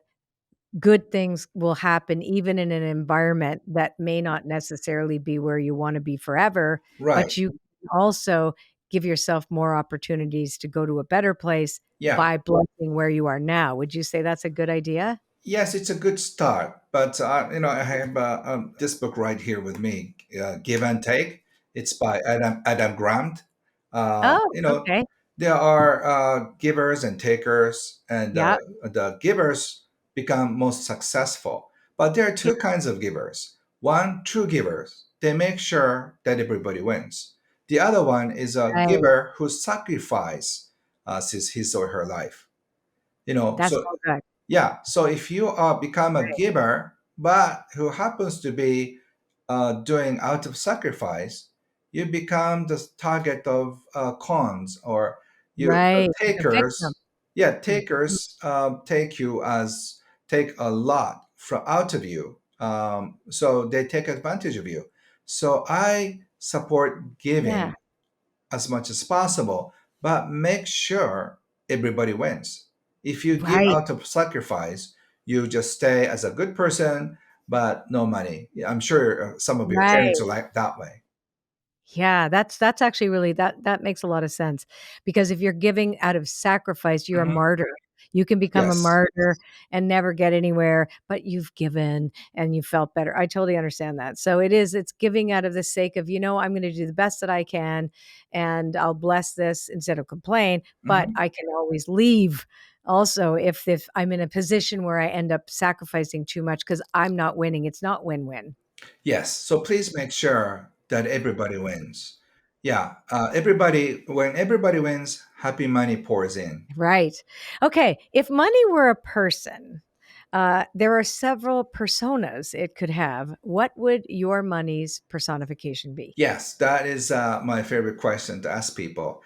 good things will happen even in an environment that may not necessarily be where you want to be forever, Right. but you can also give yourself more opportunities to go to a better place Yeah. by blessing where you are now. Would you say that's a good idea? Yes, it's a good start, but I have this book right here with me, "Give and Take." It's by Adam Grant. Oh, okay. There are givers and takers, and Yeah. the givers become most successful. But there are Yeah. two kinds of givers. One, true givers. They make sure that everybody wins. The other one is a Right. giver who sacrifices his or her life. That's So so good. yeah, so if you become a Right. giver, but who happens to be doing out of sacrifice, you become the target of cons, or the Right. The victim. takers. Yeah, Mhm. takers take a lot from out of you, so they take advantage of you. So I support Yeah. giving as much as possible, but make sure everybody wins. If you give Right. out of sacrifice, you just stay as a good person, but no money. Yeah, I'm sure some of your Right. parents are like that way. Yeah, that's actually really that makes a lot of sense because if you're giving out of sacrifice, you're a Hmm. martyr. You can become a Yes. martyr and never get anywhere, but you've given and you felt better. I totally understand that. So it's giving out of the sake of, I'm going to do the best that I can and I'll bless this instead of complain, but Hmm. I can always leave also if I'm in a position where I end up sacrificing too much because I'm not winning. It's not win-win. Yes. So please make sure that everybody wins. Yeah. When everybody wins, happy money pours in. Right. Okay. If money were a person, there are several personas it could have. What would your money's personification be? Yes, that is my favorite question to ask people.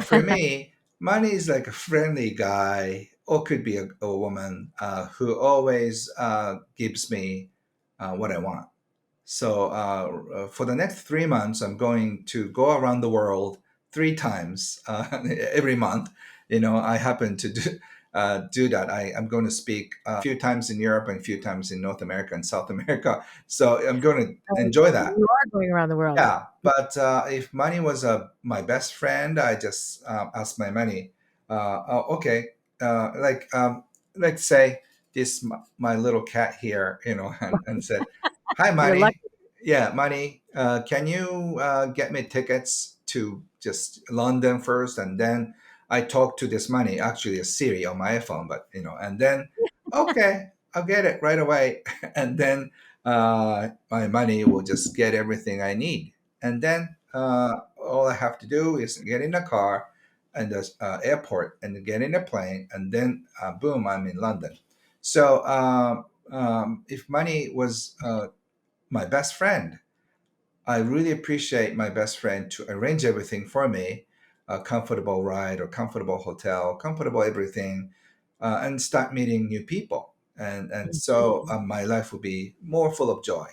For me, money is like a friendly guy, or could be a woman who always gives me what I want. So for the next 3 months, I'm going to go around the world 3 times every month. I happen to do that. I'm going to speak a few times in Europe and a few times in North America and South America. So I'm going to Oh, enjoy that. you are going around the world. Yeah, but if money was my best friend, I just asked my money. Oh, okay, like let's say this my little cat here, and said, "Hi, You're lucky. money. Yeah, money. Can you get me tickets to just London first, and then I talk to this money, actually a Siri on my iPhone, but and then okay, I'll get it right away, and then." My money will just get everything I need. And then all I have to do is get in a car and the airport and get in a plane, and then boom, I'm in London. So if money was my best friend. I really appreciate my best friend to arrange everything for me, a comfortable ride or comfortable hotel, comfortable everything, and start meeting new people. And so Mhm. my life will be more full of joy.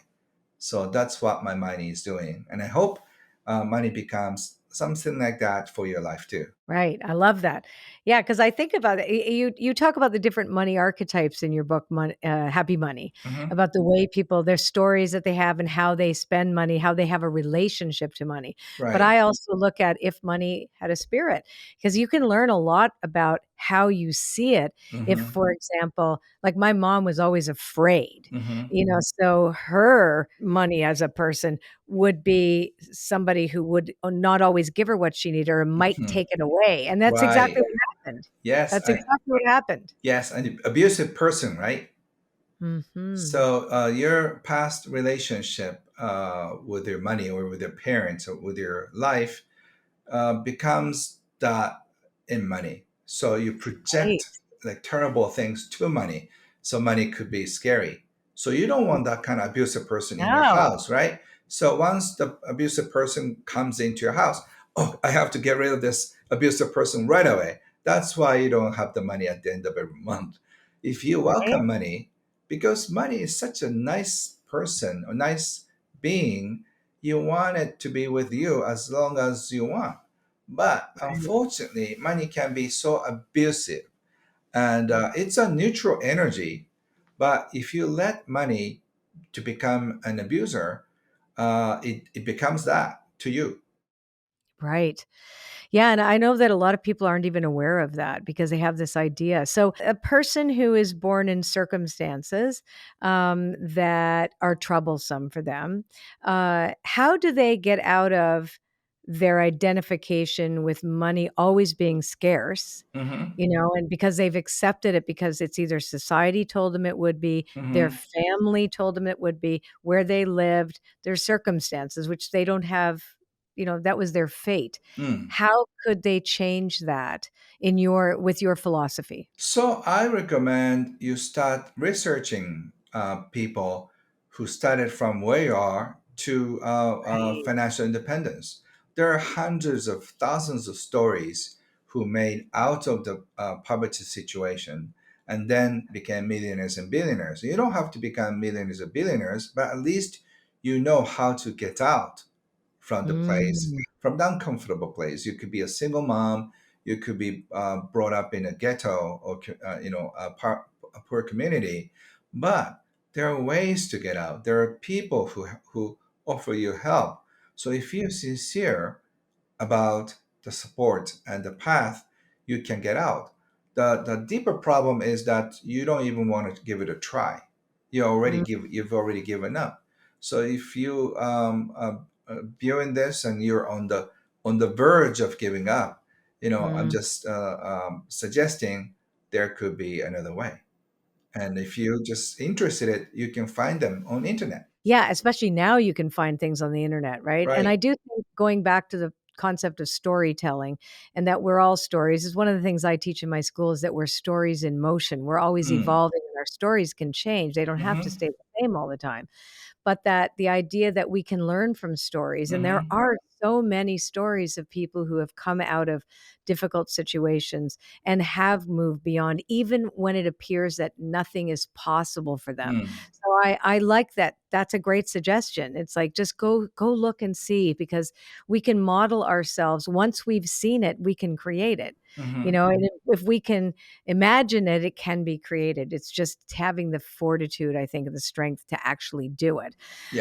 So that's what my money is doing. And I hope money becomes something like that for your life too. Right, I love that. Yeah, because I think about it. You talk about the different money archetypes in your book, Happy Money, Hmm. about the way people their stories that they have and how they spend money, how they have a relationship to money. But Right. I also look at if money had a spirit, because you can learn a lot about how you see it. If, Hmm. for example, like my mom was always afraid, Hmm. so her money as a person would be somebody who would not always give her what she needed or might Hmm. take it away, and that's Right. exactly what happened. Yes. That's exactly what happened. Yes. An abusive person, right? Mhm. So your past relationship with your money or with your parents or with your life becomes that in money. So you Right. project like terrible things to money. So money could be scary. So you don't want that kind of abusive person in your No. house, right? So once the abusive person comes into your house, oh, I have to get rid of this abusive person right away. That's why you don't have the money at the end of every month. If you Right? welcome money, because money is such a nice person, a nice being, you want it to be with you as long as you want. But Right. unfortunately, money can be so abusive, and it's a neutral energy. But if you let money to become an abuser, it becomes that to you. Right. Yeah, and I know that a lot of people aren't even aware of that because they have this idea. So, a person who is born in circumstances that are troublesome for them, how do they get out of their identification with money always being scarce? Hmm. And because they've accepted it because it's either society told them it would be, their Hmm. family told them it would be, where they lived, their circumstances, which they don't have, that was their fate. Mm. How could they change that with your philosophy? So I recommend you start researching people who started from where you are to Right. financial independence. There are hundreds of thousands of stories who made out of the poverty situation and then became millionaires and billionaires. You don't have to become millionaires or billionaires, but at least you know how to get out from the place, Mm, from the uncomfortable place. You could be a single mom. You could be brought up in a ghetto or a poor community, but there are ways to get out. There are people who offer you help. So if you're sincere about the support and the path, you can get out. The deeper problem is that you don't even want to give it a try. mm, You've already given up. So if you viewing this and you're on the verge of giving up, I'm mm. just suggesting there could be another way. And if you're just interested, you can find them on internet. Yeah, especially now you can find things on the internet, right? And Right. I do think going back to the concept of storytelling and that we're all stories is one of the things I teach in my school is that we're stories in motion. We're always Mm. evolving and our stories can change. They don't have to Hmm. stay the same all the time, but that the idea that we can learn from stories, and there Hmm. are so many stories of people who have come out of difficult situations and have moved beyond, even when it appears that nothing is possible for them. Mm. So I like that. That's a great suggestion. It's like just go look and see because we can model ourselves. Once we've seen it, we can create it. Hmm. And if we can imagine it, it can be created. It's just having the fortitude, I think, and the strength to actually do it.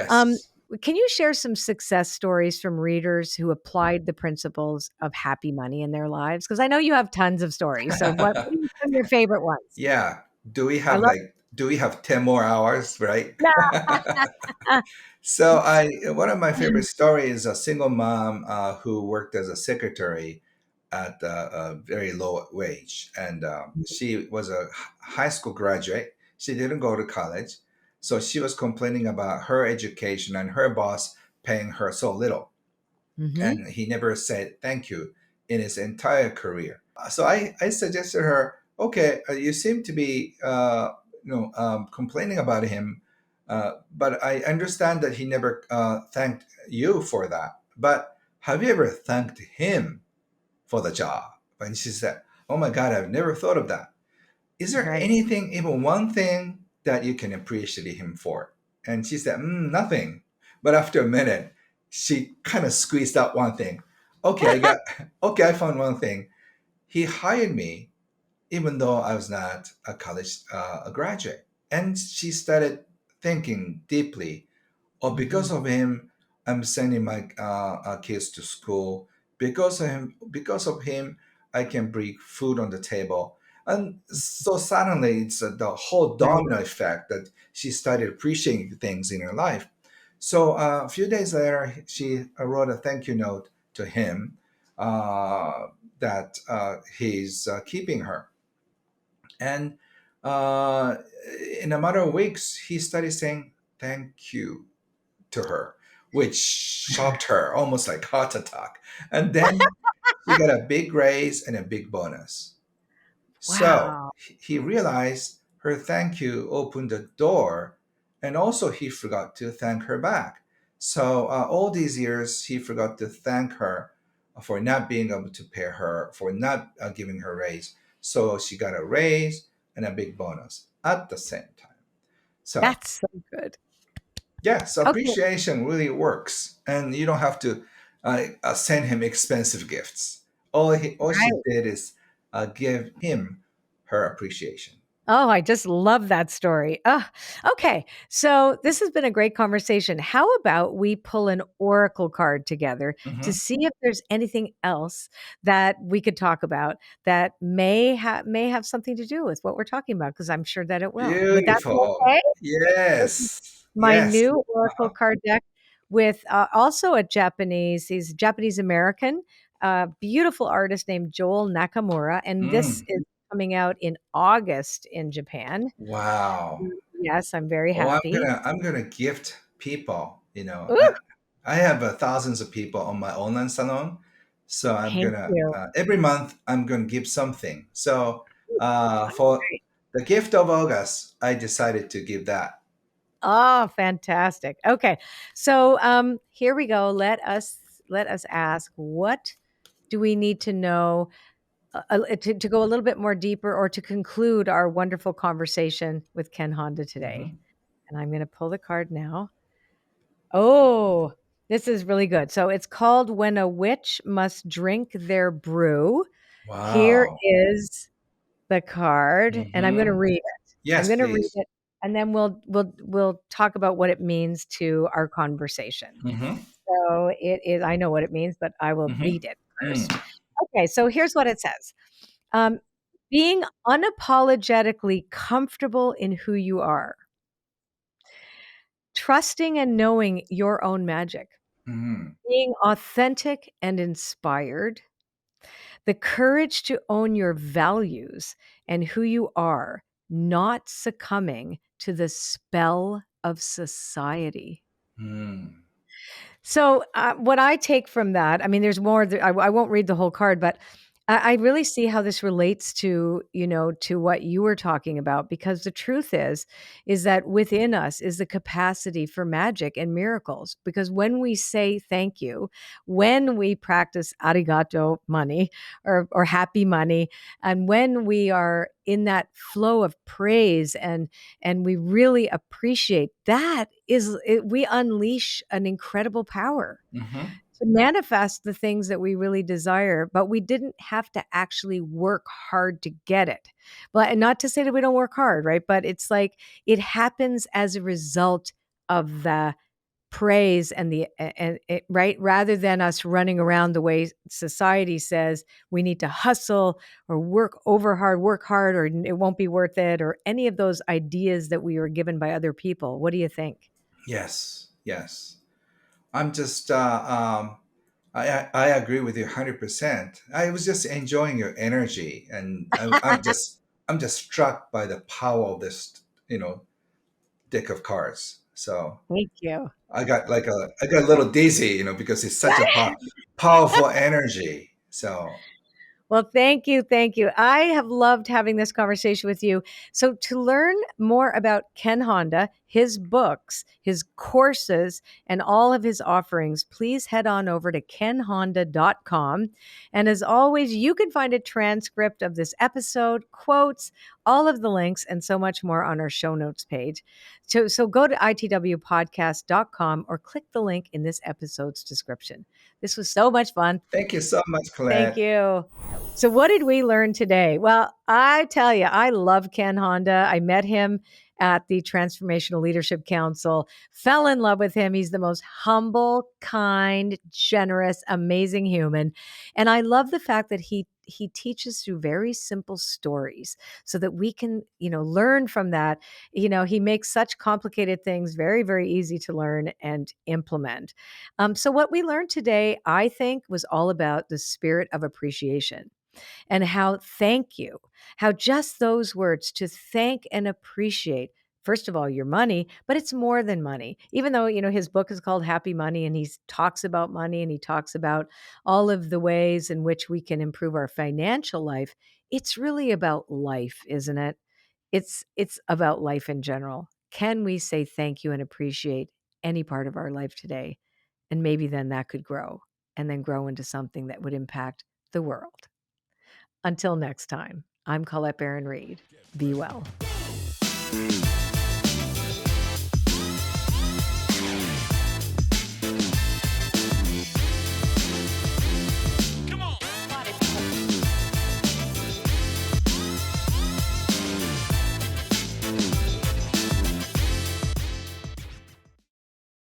Um, Yes. can you share some success stories from readers who applied the principles of happy money in their lives? Because I know you have tons of stories. So what are some of your favorite ones? Yeah. I love Do we have 10 more hours, right? yeah. So I one of my favorite stories is a single mom who worked as a secretary at a very low wage, and she was a high school graduate. She didn't go to college, so she was complaining about her education and her boss paying her so little, Mhm. and he never said thank you in his entire career. So I suggested her, okay, you seem to be complaining about him. But I understand that he never thanked you for that. But have you ever thanked him for the job? And she said, "Oh my God, I've never thought of that. Is there Right. anything, even one thing that you can appreciate him for?" And she said, "Nothing." But after a minute, she kind of squeezed out one thing. Okay, okay, I found one thing. He hired me even though I was not a college a graduate. And she started thinking deeply, oh, because Mhm. of him, I'm sending my kids to school. Because of him, I can bring food on the table. And so suddenly, it's the whole Right. domino effect that she started appreciating things in her life. So a few days later, she wrote a thank you note to him uh, that he's keeping her. And uh, in a matter of weeks, he started saying thank you to her, which shocked her, almost like heart attack. And then she got a big raise and a big bonus. So Wow. he realized her thank you opened the door, and also he forgot to thank her back. So all these years, he forgot to thank her for not being able to pay her, for not giving her raise. So she got a raise and a big bonus at the same time. So That's so good. yes, Okay. appreciation really works, and you don't have to send him expensive gifts. All she Right. did is give him her appreciation. Oh, I just love that story. Okay. So this has been a great conversation. How about we pull an oracle card together to Hmm. see if there's anything else that we could talk about that may have something to do with what we're talking about? Because I'm sure that it will. Would that be Beautiful. okay? This is Yes. my Yes. new oracle Uh-huh. card deck with also he's Japanese American, beautiful artist named Joel Nakamura. And this Mm. is coming out in August in Japan. Wow. Yes, I'm very Oh, happy. I'm gonna gift people. Ooh, I have thousands of people on my online salon, so I'm thank gonna you. every month I'm gonna give something. So Ooh, for great. the gift of August, I decided to give that. Oh, fantastic. Okay. So here we go. Let us ask, what do we need to know to go a little bit more deeper or to conclude our wonderful conversation with Ken Honda today? Mhm. And I'm going to pull the card now. Oh, this is really good. So it's called When a Witch Must Drink Their Brew. Here Wow. is the card, and I'm gonna Hmm. read it. I'm Yes, gonna read please. it, and then we'll talk about what it means to our conversation. Hmm. So it is I know what it means, but I will Hmm. read it Mm. first. Okay, so here's what it says. Um, being unapologetically comfortable in who you are, trusting and knowing your own magic, Mhm. being authentic and inspired, the courage to own your values and who you are, not succumbing to the spell of society. Mm. So, what I take from that, I mean, there's more. I won't read the whole card, but I really see how this relates to to what you were talking about. Because the truth is that within us is the capacity for magic and miracles. Because when we say thank you, when we practice arigato money or happy money, and when we are in that flow of praise and we really appreciate that we unleash an incredible power Mhm. to manifest the things that we really desire, but we didn't have to actually work hard to get it. But and not to say that we don't work hard, right? But it's like it happens as a result of the praise and and it, right, rather than us running around the way society says we need to hustle or work hard or it won't be worth it or any of those ideas that we were given by other people. What do you think? Yes. Yes. I'm just I agree with you 100%. I was just enjoying your energy, and I'm just struck by the power of this deck of cards. So Thank you. I got a little dizzy, because it's such a powerful energy. So Well, thank you. Thank you. I have loved having this conversation with you. So, to learn more about Ken Honda, his books, his courses, and all of his offerings, please head on over to kenhonda.com. And as always, you can find a transcript of this episode, quotes, all of the links, and so much more on our show notes page. So go to itwpodcast.com or click the link in this episode's description. This was so much fun. Thank you so much, Thank Colette. you. So, what did we learn today? Well, I tell you, I love Ken Honda. I met him at the Transformational Leadership Council, fell in love with him. He's the most humble, kind, generous, amazing human. And I love the fact that he teaches through very simple stories so that we can, learn from that. He makes such complicated things very, very easy to learn and implement. So, what we learned today, I think, was all about the spirit of appreciation and how thank you, how just those words to thank and appreciate. First of all, your money, but it's more than money. Even though, his book is called Happy Money and he talks about money and he talks about all of the ways in which we can improve our financial life, it's really about life, isn't it? It's about life in general. Can we say thank you and appreciate any part of our life today? And maybe then that could grow and then grow into something that would impact the world. Until next time, I'm Colette Baron-Reid. Be well.